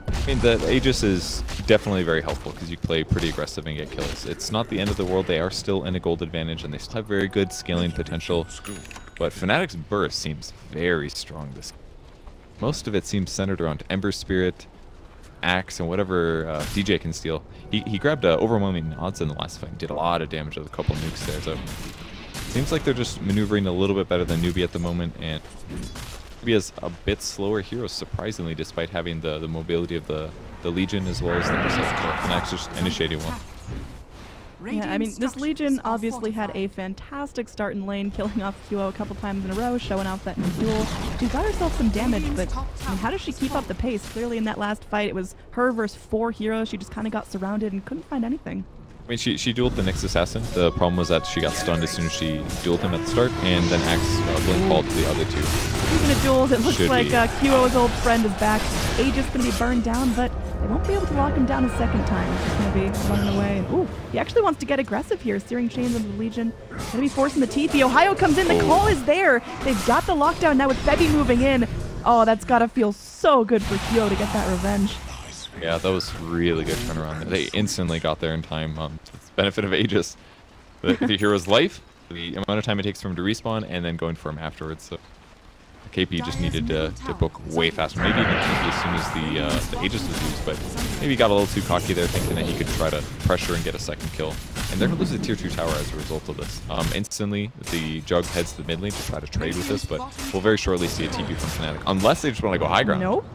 I mean, the Aegis is definitely very helpful because you play pretty aggressive and get kills. It's not the end of the world. They are still in a gold advantage, and they still have very good scaling potential. But Fnatic's burst seems very strong this game. Most of it seems centered around Ember Spirit, Axe, and whatever DJ can steal. He grabbed overwhelming odds in the last fight and did a lot of damage with a couple nukes there. So seems like they're just maneuvering a little bit better than Newbee at the moment, and Newbee has a bit slower heroes, surprisingly, despite having the mobility of the Legion as well as the Fnatic's just initiating one. Yeah, I mean, this Legion obviously had a fantastic start in lane, killing off QO a couple times in a row, showing off that new duel. She's got herself some damage, but I mean, how does she keep up the pace? Clearly in that last fight, it was her versus 4 heroes. She just kind of got surrounded and couldn't find anything. I mean, she dueled the Nyx Assassin. The problem was that she got stunned as soon as she dueled him at the start, and then Axe blink called to the other two. Speaking of duels, it looks like QO's old friend is back. Aegis going to be burned down, but they won't be able to lock him down a second time. He's going to be running away. And, ooh, he actually wants to get aggressive here, searing chains into the Legion. Going to be forcing the TP. Ohio comes in. The call is there. They've got the lockdown now with Febby moving in. Oh, that's got to feel so good for QO to get that revenge. Yeah, that was really good turnaround. They instantly got there in time. It's the benefit of Aegis. The hero's life, the amount of time it takes for him to respawn, and then going for him afterwards. So KP just needed to book way faster. Maybe even TP as soon as the Aegis was used, but maybe he got a little too cocky there, thinking that he could try to pressure and get a second kill. And they're going to lose the tier 2 tower as a result of this. Instantly, the Jug heads to the mid lane to try to trade with this, but we'll very shortly see a TP from Fnatic, unless they just want to go high ground. Nope.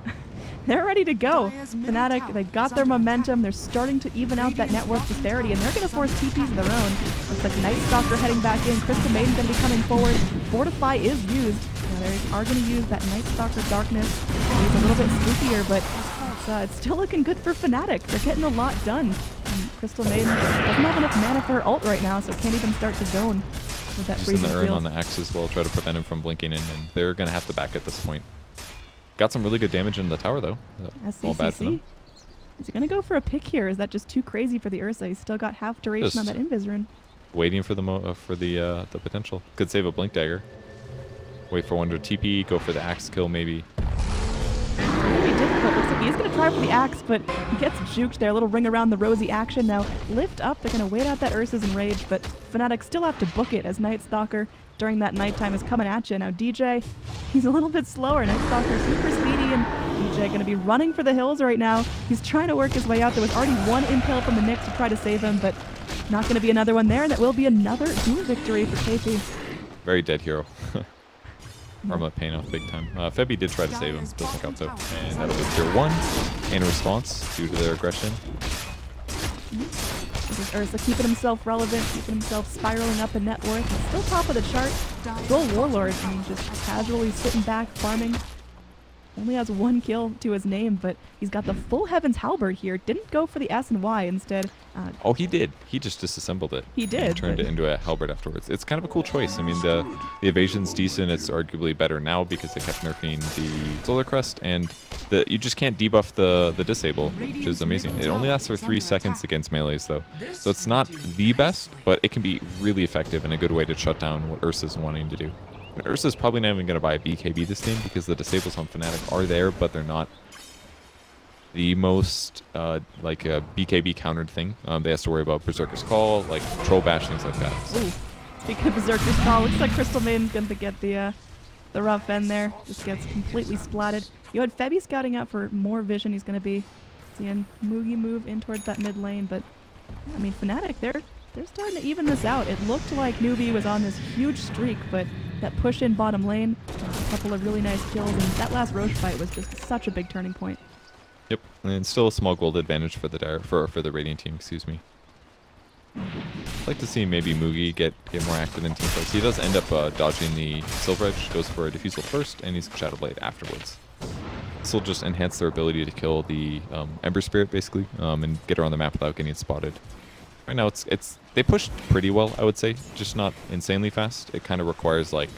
They're ready to go. Fnatic, they've got their momentum. They're starting to even out that net worth disparity, and they're going to force TPs of their own. Looks like Night Stalker heading back in. Crystal Maiden's going to be coming forward. Fortify is used. Now they are going to use that Night Stalker Darkness. He's a little bit spookier, but it's still looking good for Fnatic. They're getting a lot done. And Crystal Maiden doesn't have enough mana for her ult right now, so can't even start to zone with that freezing Just in the field. on the Axe as well, try to prevent him from blinking in, and they're going to have to back at this point. Got some really good damage in the tower, though. All bad for them. Is he going to go for a pick here? Is that just too crazy for the Ursa? He's still got half duration on that Invis rune. Waiting for the potential. Could save a Blink Dagger. Wait for one to TP, go for the Axe kill maybe. Very difficult. Looks like he's going to try for the Axe, but he gets juked there. A little ring around the rosy action. Now lift up. They're going to wait out that Ursa's Enrage, but Fnatic still have to book it as Night Stalker during that nighttime is coming at you. Now DJ, he's a little bit slower. Night Stalker super speedy, and DJ going to be running for the hills right now. He's trying to work his way out. There was already one impale from the Nyx to try to save him, but not going to be another one there. That will be another duel victory for KP. Very dead hero. Arma paying off big time. Febby did try to save him, doesn't count though. And that'll be tier 1 in response due to their aggression. Ursa keeping himself relevant, keeping himself spiraling up in net worth. He's still top of the chart. Full Warlord, I mean, just casually sitting back, farming. Only has 1 kill to his name, but he's got the full Heaven's Halberd here. Didn't go for the S and Y instead. Oh, he did. He just disassembled it. He did. And turned it into a Halberd afterwards. It's kind of a cool choice. I mean, the evasion's decent. It's arguably better now because they kept nerfing the Solar Crest, and you just can't debuff the disable, which is amazing. It only lasts for 3 seconds against melees, though. So it's not the best, but it can be really effective and a good way to shut down what Ursa's wanting to do. And Ursa's probably not even going to buy a BKB this game because the disables on Fnatic are there, but they're not the most like a BKB countered thing. They have to worry about Berserker's Call, like Troll Bash, things like that. So. Ooh. Speaking of Berserker's Call, looks like Crystal Maiden's going to get the rough end there. Just gets completely splatted. You had Febby scouting out for more vision. He's going to be seeing Mugi move in towards that mid lane, but I mean Fnatic, they're starting to even this out. It looked like Newbee was on this huge streak, but that push in bottom lane, a couple of really nice kills, and that last Roche fight was just such a big turning point. Yep, and still a small gold advantage for the Radiant team, excuse me. I'd like to see maybe Mugi get more active in team fights. He does end up dodging the Silver Edge, goes for a Diffusal first, and he's Shadow Blade afterwards. This will just enhance their ability to kill the Ember Spirit, basically, and get her on the map without getting spotted. Right now, they pushed pretty well, I would say, just not insanely fast. It kind of requires like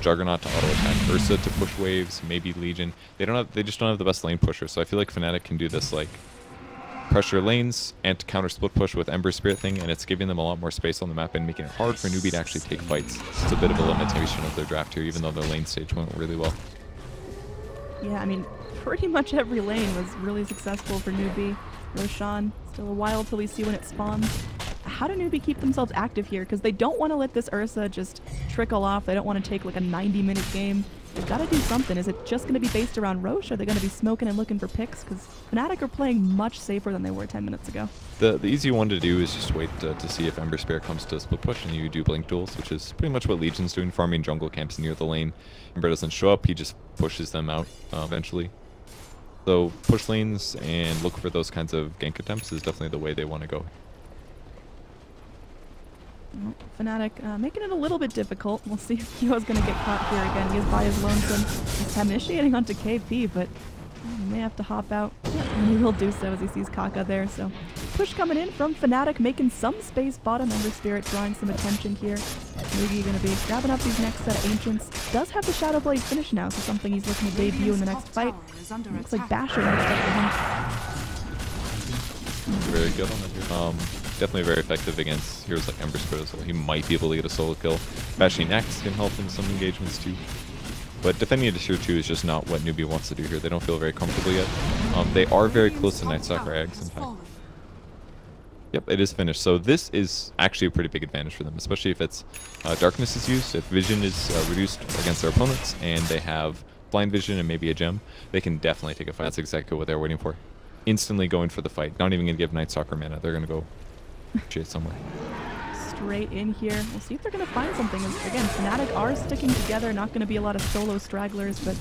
Juggernaut to auto attack Ursa to push waves, maybe Legion. They just don't have the best lane pusher. So I feel like Fnatic can do this like pressure lanes and counter split push with Ember Spirit thing, and it's giving them a lot more space on the map and making it hard for Newbee to actually take fights. It's a bit of a limitation of their draft here, even though their lane stage went really well. Yeah, I mean, pretty much every lane was really successful for Newbee. Roshan, still a while till we see when it spawns. How do Newbee keep themselves active here? Because they don't want to let this Ursa just trickle off. They don't want to take like a 90-minute game. They've got to do something. Is it just going to be based around Roche? Are they going to be smoking and looking for picks? Because Fnatic are playing much safer than they were 10 minutes ago. The easy one to do is just wait to see if Ember Spirit comes to split push and you do blink duels, which is pretty much what Legion's doing, farming jungle camps near the lane. Ember doesn't show up, he just pushes them out eventually. So push lanes and look for those kinds of gank attempts is definitely the way they want to go. Well, Fnatic making it a little bit difficult. We'll see if Kyo's going to get caught here again. He is by his lonesome. He's initiating onto KP, but he may have to hop out. And he will do so as he sees Kaka there. So push coming in from Fnatic, making some space bottom. Ember Spirit drawing some attention here. Maybe going to be grabbing up these next set of Ancients. Does have the Shadow Blade finish now, so something he's looking to debut in the next fight. Looks like Basher next up for him. Very good on that here. Definitely very effective against heroes like Ember Spirit as well. He might be able to get a solo kill. Bashing X can help in some engagements too. But defending a tier 2 is just not what Newbee wants to do here. They don't feel very comfortable yet. They are very close to Nightstalker Eggs, in fact. Yep, it is finished. So this is actually a pretty big advantage for them, especially if it's Darkness is used, if Vision is reduced against their opponents, and they have Blind Vision and maybe a gem. They can definitely take a fight. That's exactly what they're waiting for. Instantly going for the fight. Not even going to give Nightstalker mana. They're going to go chase somewhere. Straight in here. We'll see if they're going to find something. Again, Fnatic are sticking together. Not going to be a lot of solo stragglers, but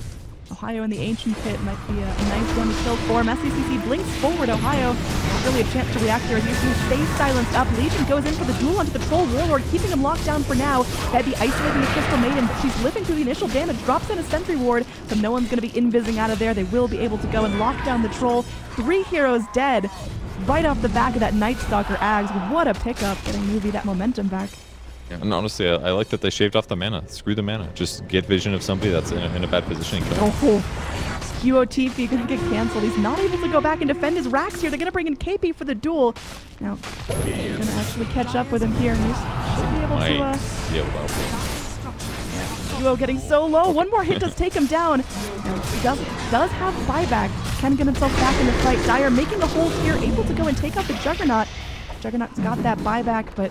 Ohio in the Ancient Pit might be a nice one to kill for him. SCCC blinks forward. Ohio not really a chance to react there as you see stays silenced up. Legion goes in for the duel onto the Troll Warlord, keeping him locked down for now. Bebby isolating the Crystal Maiden, but she's living through the initial damage. Drops in a Sentry Ward, so no one's going to be invising out of there. They will be able to go and lock down the Troll. 3 heroes dead right off the back of that Nightstalker Ags. What a pickup, getting Newbee that momentum back. Yeah, and honestly, I like that they shaved off the mana. Screw the mana. Just get vision of somebody that's in a bad position and kill them. Oh, QOTP gonna get cancelled. He's not able to go back and defend his racks here. They're gonna bring in KP for the duel. Now, they're gonna actually catch up with him here, and he should be able to. Yeah, QO getting so low. One more hit does take him down. Now, he does have buyback. Can get himself back in the fight. Dire making a hold here, able to go and take out the Juggernaut. Juggernaut's got that buyback, but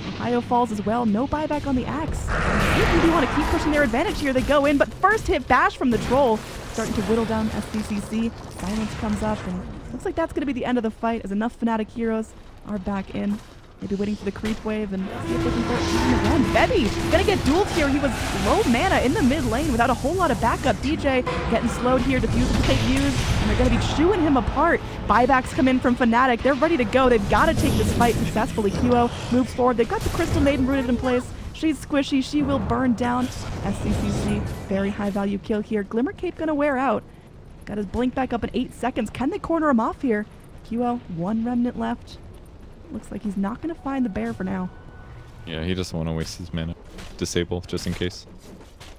Ohio falls as well. No buyback on the Axe. If you want to keep pushing their advantage here, they go in, but first hit bash from the Troll. Starting to whittle down SCCC. Silence comes up, and looks like that's going to be the end of the fight as enough Fnatic heroes are back in. Maybe waiting for the creep wave and see if they can pull it again. Bebby gonna get dueled here. He was low mana in the mid lane without a whole lot of backup. DJ getting slowed here. Diffusal will take use, and they're gonna be chewing him apart. Buybacks come in from Fnatic. They're ready to go. They've got to take this fight successfully. QO moves forward. They've got the Crystal Maiden rooted in place. She's squishy. She will burn down. SCCC, very high value kill here. Glimmer Cape gonna wear out. Got his blink back up in 8 seconds. Can they corner him off here? QO, 1 remnant left. Looks like he's not going to find the bear for now. Yeah, he doesn't want to waste his mana. Disable, just in case.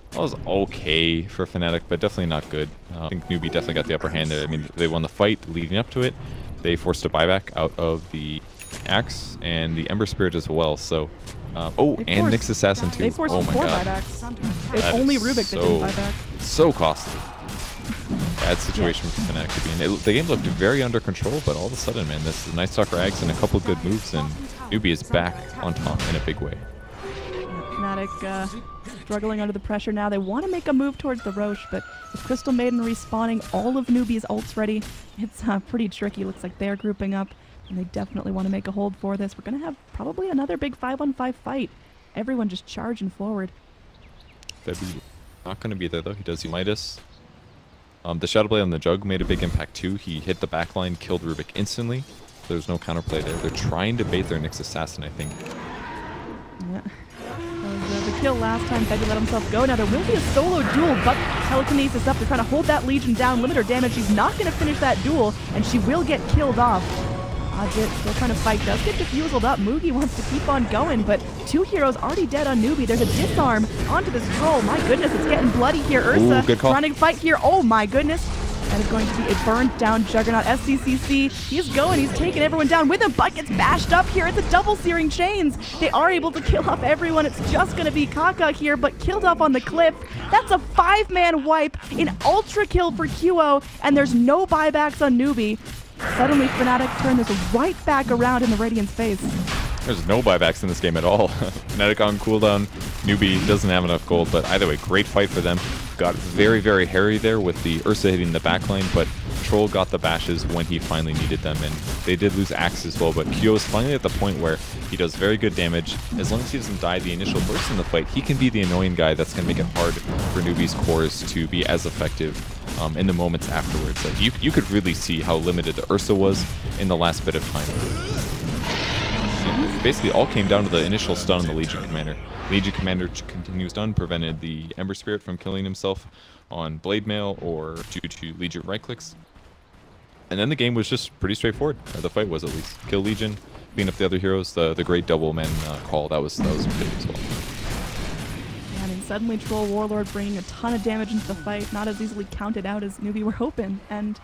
That was okay for Fnatic, but definitely not good. I think Newbee definitely got the upper hand there. I mean, they won the fight leading up to it. They forced a buyback out of the Axe and the Ember Spirit as well. So, and Nyx Assassin too. They forced 4 buybacks. It's only Rubik that didn't buyback. So costly. Bad situation for Fnatic to be in. The game looked very under control, but all of a sudden, man, this is Nightstalker Ags and a couple good moves, and Newbee is back on top in a big way. Fnatic struggling under the pressure now. They want to make a move towards the Roche, but with Crystal Maiden respawning, all of Newbee's ults ready, it's pretty tricky. Looks like they're grouping up, and they definitely want to make a hold for this. We're going to have probably another big 5-on-5 fight. Everyone just charging forward. Bebby not going to be there, though. He does Midas. The Shadow Blade on the Jug made a big impact too. He hit the backline, killed Rubik instantly. There's no counterplay there. They're trying to bait their Nyx Assassin, I think. Yeah. That was the kill last time. Bebby let himself go. Now there will be a solo duel, but telekinesis up. They're trying to hold that Legion down, limit her damage. She's not going to finish that duel, and she will get killed off. Ajit still trying to fight. Does get diffuseled up. Mugi wants to keep on going, but 2 heroes already dead on Newbee. There's a disarm onto this Troll. My goodness, it's getting bloody here. Ursa trying to fight here. Oh my goodness. That is going to be a burnt down Juggernaut. SCCC, he's going. He's taking everyone down with him, but gets bashed up here. It's a double searing chains. They are able to kill off everyone. It's just going to be Kaka here, but killed off on the cliff. That's a 5-man wipe, an ultra kill for QO, and there's no buybacks on Newbee. Suddenly, Fnatic turn this right back around in the Radiant's face. There's no buybacks in this game at all. Fnatic on cooldown. Newbee doesn't have enough gold, but either way, great fight for them. Got very, very hairy there with the Ursa hitting the backline, but Troll got the bashes when he finally needed them, and they did lose Axe as well, but Kyo is finally at the point where he does very good damage. As long as he doesn't die the initial burst in the fight, he can be the annoying guy that's going to make it hard for Newbee's cores to be as effective in the moments afterwards. Like you could really see how limited Ursa was in the last bit of time. It basically all came down to the initial stun on the Legion Commander. Legion Commander continued stun, prevented the Ember Spirit from killing himself on Blade Mail or due to Legion right clicks. And then the game was just pretty straightforward. Or the fight was, at least. Kill Legion, beat up the other heroes. The great double men call, that was big as well. Yeah, I mean, suddenly Troll Warlord bringing a ton of damage into the fight, not as easily counted out as Newbee were hoping. And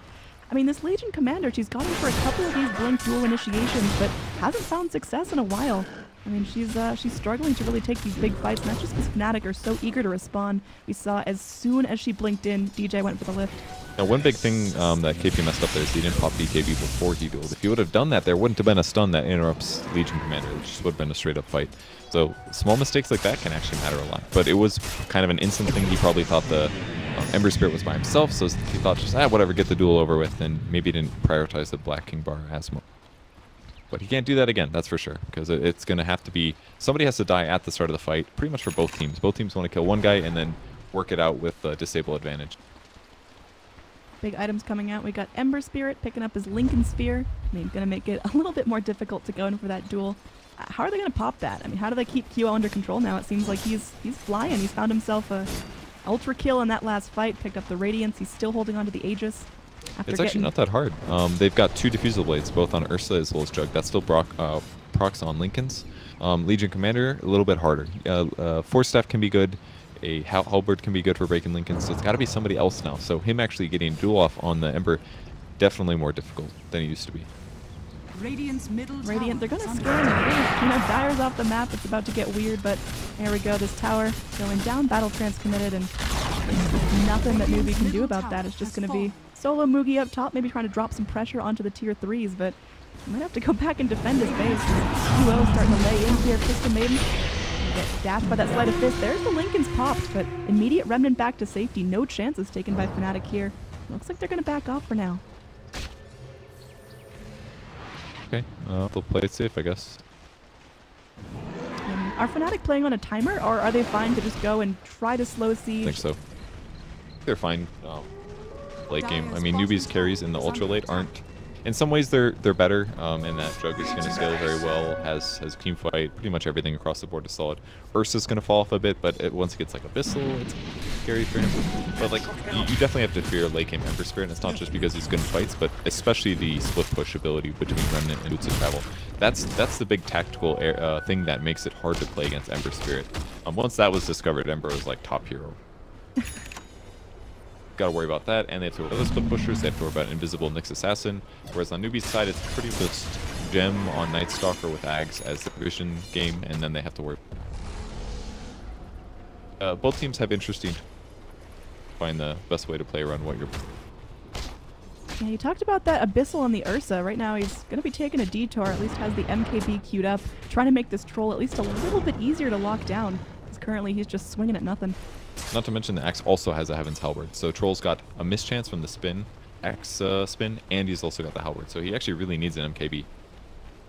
I mean, this Legion Commander, she's gone for a couple of these Blink duel initiations, but hasn't found success in a while. I mean, she's struggling to really take these big fights, and that's just because Fnatic are so eager to respond. We saw as soon as she blinked in, DJ went for the lift. Now, one big thing that KP messed up there is he didn't pop BKB before he dueled. If he would have done that, there wouldn't have been a stun that interrupts Legion Commander. It just would have been a straight-up fight. So small mistakes like that can actually matter a lot. But it was kind of an instant thing. He probably thought the Ember Spirit was by himself, so he thought just, whatever, get the duel over with, and maybe didn't prioritize the Black King bar as much. But he can't do that again, that's for sure, because it's going to have to be, somebody has to die at the start of the fight, pretty much for both teams. Both teams want to kill one guy and then work it out with disable advantage. Big items coming out. We got Ember Spirit picking up his Lincoln Sphere. I mean, going to make it a little bit more difficult to go in for that duel. How are they going to pop that? I mean, how do they keep QO under control now? It seems like he's flying. He's found himself a ultra kill in that last fight, picked up the Radiance. He's still holding onto the Aegis. It's actually not that hard. They've got 2 Diffusal Blades, both on Ursa as well as Jug. That's still procs on Lincolns. Legion Commander, a little bit harder. Force Staff can be good. A Halberd can be good for breaking Lincolns. So it's got to be somebody else now. So him actually getting duel off on the Ember, definitely more difficult than it used to be. Radiant, they're going to scan Dyer's off the map. It's about to get weird, but there we go. This tower going down. Battle Trance committed, and there's nothing that Newbee can do about that. It's just going to be solo Mugi up top, maybe trying to drop some pressure onto the tier 3s, but he might have to go back and defend his base. QO starting to lay in here. Crystal Maiden get dashed by that Sleight of Fist. There's the Lincoln's popped, but immediate Remnant back to safety. No chances taken by Fnatic here. Looks like they're going to back off for now. Okay, they'll play it safe, I guess. Are Fnatic playing on a timer, or are they fine to just go and try to slow siege? I think so. They're fine late game. I mean, Newbee's carries in the ultra late aren't... In some ways, they're better, and that Jug is going to scale very well, has team fight, pretty much everything across the board is solid. Ursa's going to fall off a bit, but once it gets like Abyssal, it's scary for him. But like, you definitely have to fear late game Ember Spirit, and it's not just because he's good in fights, but especially the split push ability between Remnant and Boots of Travel. That's the big tactical thing that makes it hard to play against Ember Spirit. Once that was discovered, Ember was like top hero. Got to worry about that, and they have to worry about other split pushers. They have to worry about Invisible Nyx Assassin. Whereas on Newbee's side, it's pretty just Gem on Night Stalker with Ags as the vision game, and then they have to worry. Both teams have interesting. Find the best way to play around what you're. Yeah, you talked about that Abyssal on the Ursa. Right now, he's going to be taking a detour. At least has the MKB queued up, trying to make this troll at least a little bit easier to lock down. Because currently, he's just swinging at nothing. Not to mention the Axe also has a Heaven's Halberd, so Troll's got a mischance from the spin, Axe spin, and he's also got the Halberd, so he actually really needs an MKB.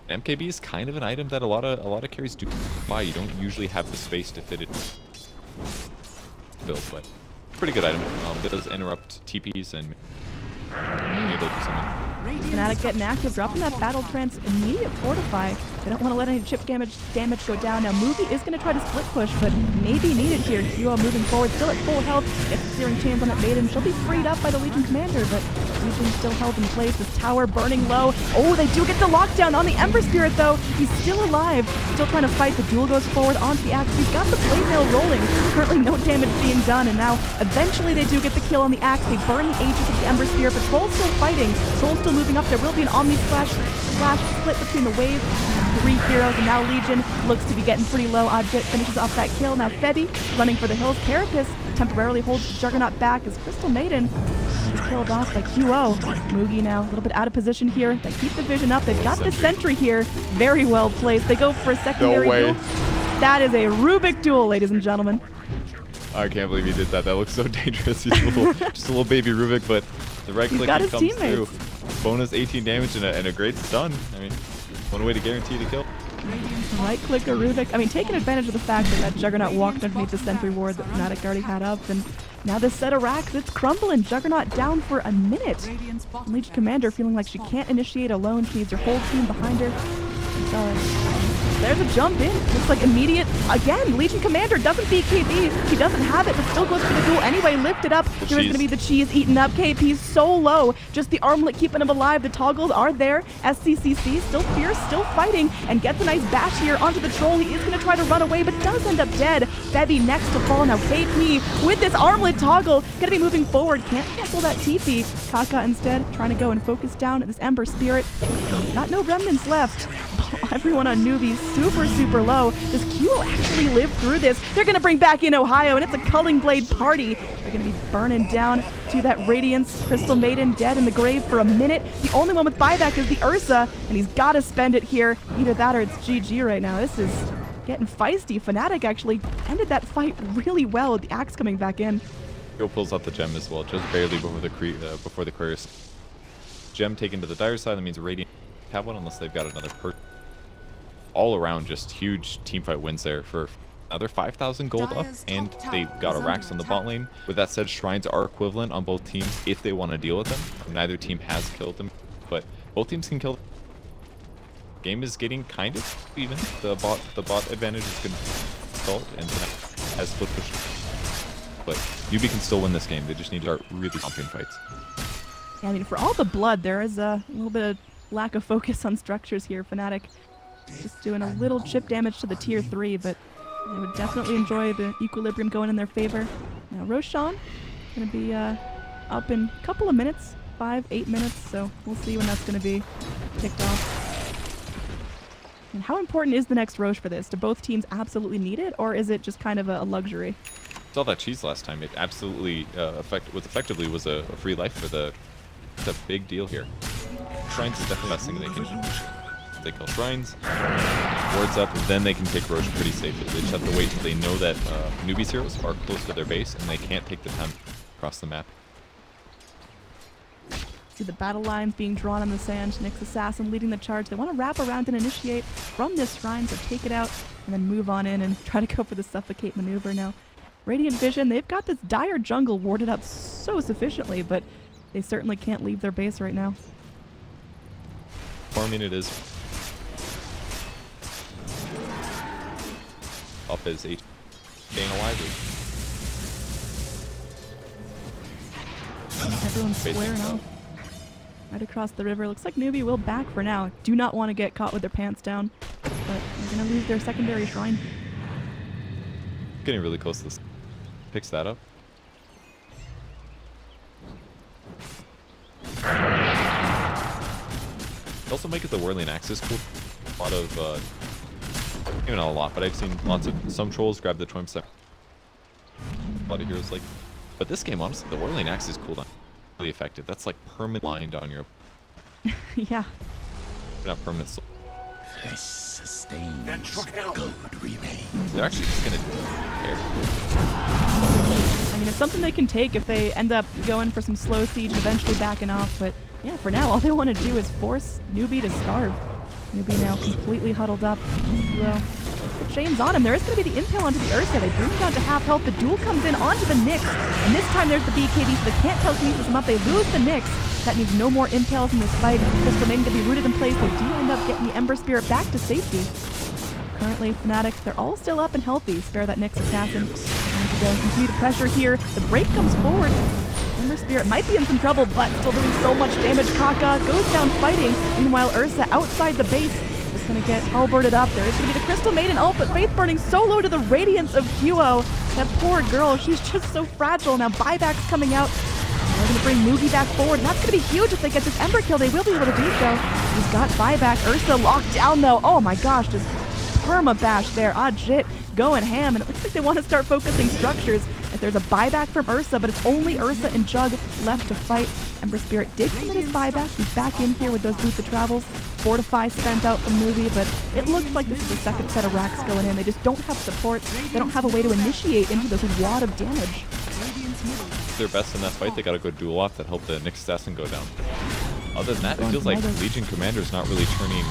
MKB is kind of an item that a lot of carries do buy. You don't usually have the space to fit it build, but pretty good item. It does interrupt TPs and maybe they'll do something. Fnatic getting active, dropping that Battle Trance, immediate Fortify. They don't want to let any chip damage go down. Now Newbee is going to try to split push, but maybe needed here. QO moving forward, still at full health. Gets the Searing Chains on that Maiden. She'll be freed up by the Legion Commander, but Legion still held in place. This tower burning low. Oh, they do get the lockdown on the Ember Spirit, though. He's still alive, still trying to fight. The duel goes forward onto the Axe. He's got the Blade Mail rolling. Currently no damage being done, and now eventually they do get the kill on the Axe. They burn the Aegis of the Ember Spirit, but Troll's still fighting. Troll's still moving up. There will be an Omni Splash split between the waves. 3 heroes, and now Legion looks to be getting pretty low. Object finishes off that kill. Now Febby running for the hills. Carapace temporarily holds Juggernaut back as Crystal Maiden is killed off by QO. Mugi now a little bit out of position here. They keep the vision up. They've got the sentry here. Very well placed. They go for a secondary duel. That is a Rubik duel, ladies and gentlemen. I can't believe he did that. That looks so dangerous. He's just a little baby Rubik, but the right click comes through. Bonus 18 damage and a great stun. I mean, one way to guarantee the kill. Right click a Rubik. I mean, taking advantage of the fact that Juggernaut walked underneath the sentry ward that Fnatic already had up, and now this set of racks, it's crumbling. Juggernaut down for a minute. Legion Commander feeling like she can't initiate alone. She needs her whole team behind her. There's a jump in. Looks like immediate. Again, Legion Commander doesn't beat KP. He doesn't have it, but still goes for the duel anyway. Lifted up. There's going to be the cheese eaten up. KP's so low. Just the armlet keeping him alive. The toggles are there. SCCC still fierce, still fighting, and gets a nice bash here onto the troll. He is going to try to run away, but does end up dead. Febby next to fall. Now KP with this armlet toggle. Going to be moving forward. Can't cancel that TP. Kaka instead trying to go and focus down at this Ember Spirit. Got no remnants left. Everyone on Newbee super, super low. Does Q actually live through this? They're going to bring back in Ohio, and it's a Culling Blade party. They're going to be burning down to that Radiance. Crystal Maiden dead in the grave for a minute. The only one with buyback is the Ursa, and he's got to spend it here. Either that or it's GG right now. This is getting feisty. Fnatic actually ended that fight really well with the axe coming back in. Go pulls out the gem as well, just barely before the Quarius. Gem taken to the dire side, that means Radiant have one unless they've got another person. All around, just huge teamfight wins there for another 5,000 gold up, and they got a Rax on the bot lane. With that said, shrines are equivalent on both teams if they want to deal with them. Neither team has killed them, but both teams can kill them. Game is getting kind of even. The bot advantage is good result, and has split push. But Newbee can still win this game. They just need to start really champion fights. Yeah, I mean, for all the blood, there is a little bit of lack of focus on structures here. Fnatic just doing a little chip damage to the tier 3, but I would definitely enjoy the equilibrium going in their favor. Now Roshan going to be up in a couple of minutes, 5-8 minutes, so we'll see when that's going to be kicked off. And how important is the next Roche for this? Do both teams absolutely need it, or is it just kind of a luxury? Saw that cheese last time. It absolutely effectively was a free life for the. It's a big deal here. Shrines is definitely the best thing they can do. They kill Shrines, wards up, and then they can take Roche pretty safely. They just have to wait until they know that Newbee's heroes are close to their base and they can't take the time across the map. See the battle lines being drawn on the sand. Nyx Assassin leading the charge. They want to wrap around and initiate from this shrine, so take it out and then move on in and try to go for the suffocate maneuver now. Radiant Vision, they've got this dire jungle warded up so sufficiently, but they certainly can't leave their base right now. Farming it is. Up as H staying alive. Everyone's squaring off. Right across the river. Looks like Newbee will back for now. Do not want to get caught with their pants down, but they're going to lose their secondary shrine. Getting really close to this. Picks that up. Also make it the Whirling Axis cool. A lot of, maybe not a lot, but I've seen some trolls grab the 20%. A lot of heroes like, but this game, honestly, the Whirling Axis cooldown really effective. That's like permanent lined on your. Yeah. Not permanent. Less sustained gold remains. They're actually just gonna care. I mean, it's something they can take if they end up going for some slow siege and eventually backing off, but yeah, for now, all they want to do is force Newbee to starve. Newbee now completely huddled up. Well, the chain's on him. There is going to be the impale onto the Ursa. They bring him down to half health. The duel comes in onto the Nyx, and this time there's the BKB, so they can't telekinesis him up. They lose the Nyx. That means no more impales in this fight. Crystal Maiden going to be rooted in place. They do end up getting the Ember Spirit back to safety. Currently, Fnatic, they're all still up and healthy. Spare that Nyx Assassin. Continue the pressure here. The break comes forward. Ember Spirit might be in some trouble, but still doing so much damage. Kaka goes down fighting. Meanwhile, Ursa outside the base is going to get halberded up. There is going to be the Crystal Maiden ult, but Faith burning so low to the radiance of QO. That poor girl, she's just so fragile. Now buyback's coming out. They're going to bring Newbee back forward, and that's going to be huge if they get this Ember kill. They will be able to do so. He's got buyback. Ursa locked down, though. Oh my gosh, just perma bash there. Ajit going ham, and it looks like they want to start focusing structures. If there's a buyback from Ursa, but it's only Ursa and Jug left to fight. Ember Spirit did commit his buyback. He's back in here with those Boots of Travels. Fortify spent out from Newbee, but it looks like this is the second set of racks going in. They just don't have support. They don't have a way to initiate into this wad of damage. Their best in that fight, they got a good duel off that helped the Nyx Assassin go down. Other than that, it feels like Legion Commander's not really turning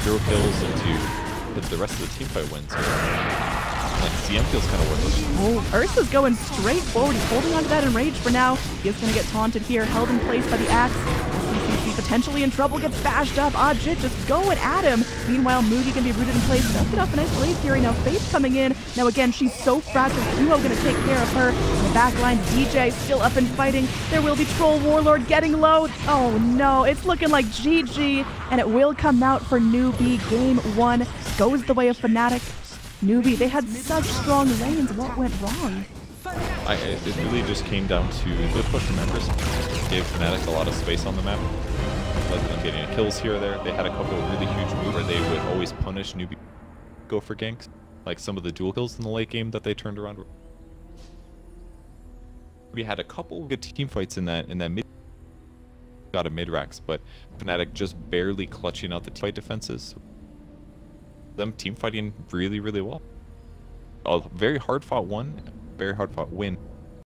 hero kills into the rest of the teamfight wins. Like, CM feels kind of worthless. Oh, Ursa's going straight forward. He's holding on to that enrage for now. He is going to get taunted here, held in place by the axe. CCC potentially in trouble, gets bashed up. Ajit just going at him. Meanwhile, Mugi can be rooted in place. Does get off a nice blade fury. Now Faith coming in. Now again, she's so fragile. Duo gonna take care of her. In the back line, DJ still up and fighting. There will be Troll Warlord getting low. Oh no, it's looking like GG, and it will come out for Newbee. Game 1 goes the way of Fnatic. Newbee, they had such strong lanes. What went wrong? It really just came down to the push from Empress. Gave Fnatic a lot of space on the map. Let them getting kills here or there. They had a couple of really huge moves where they would always punish Newbee go for ganks. Like some of the dual kills in the late game that they turned around. We had a couple good team fights in that mid. Got a mid-racks, but Fnatic just barely clutching out the fight defenses. Them team fighting really, really well. A very hard fought one, very hard fought win.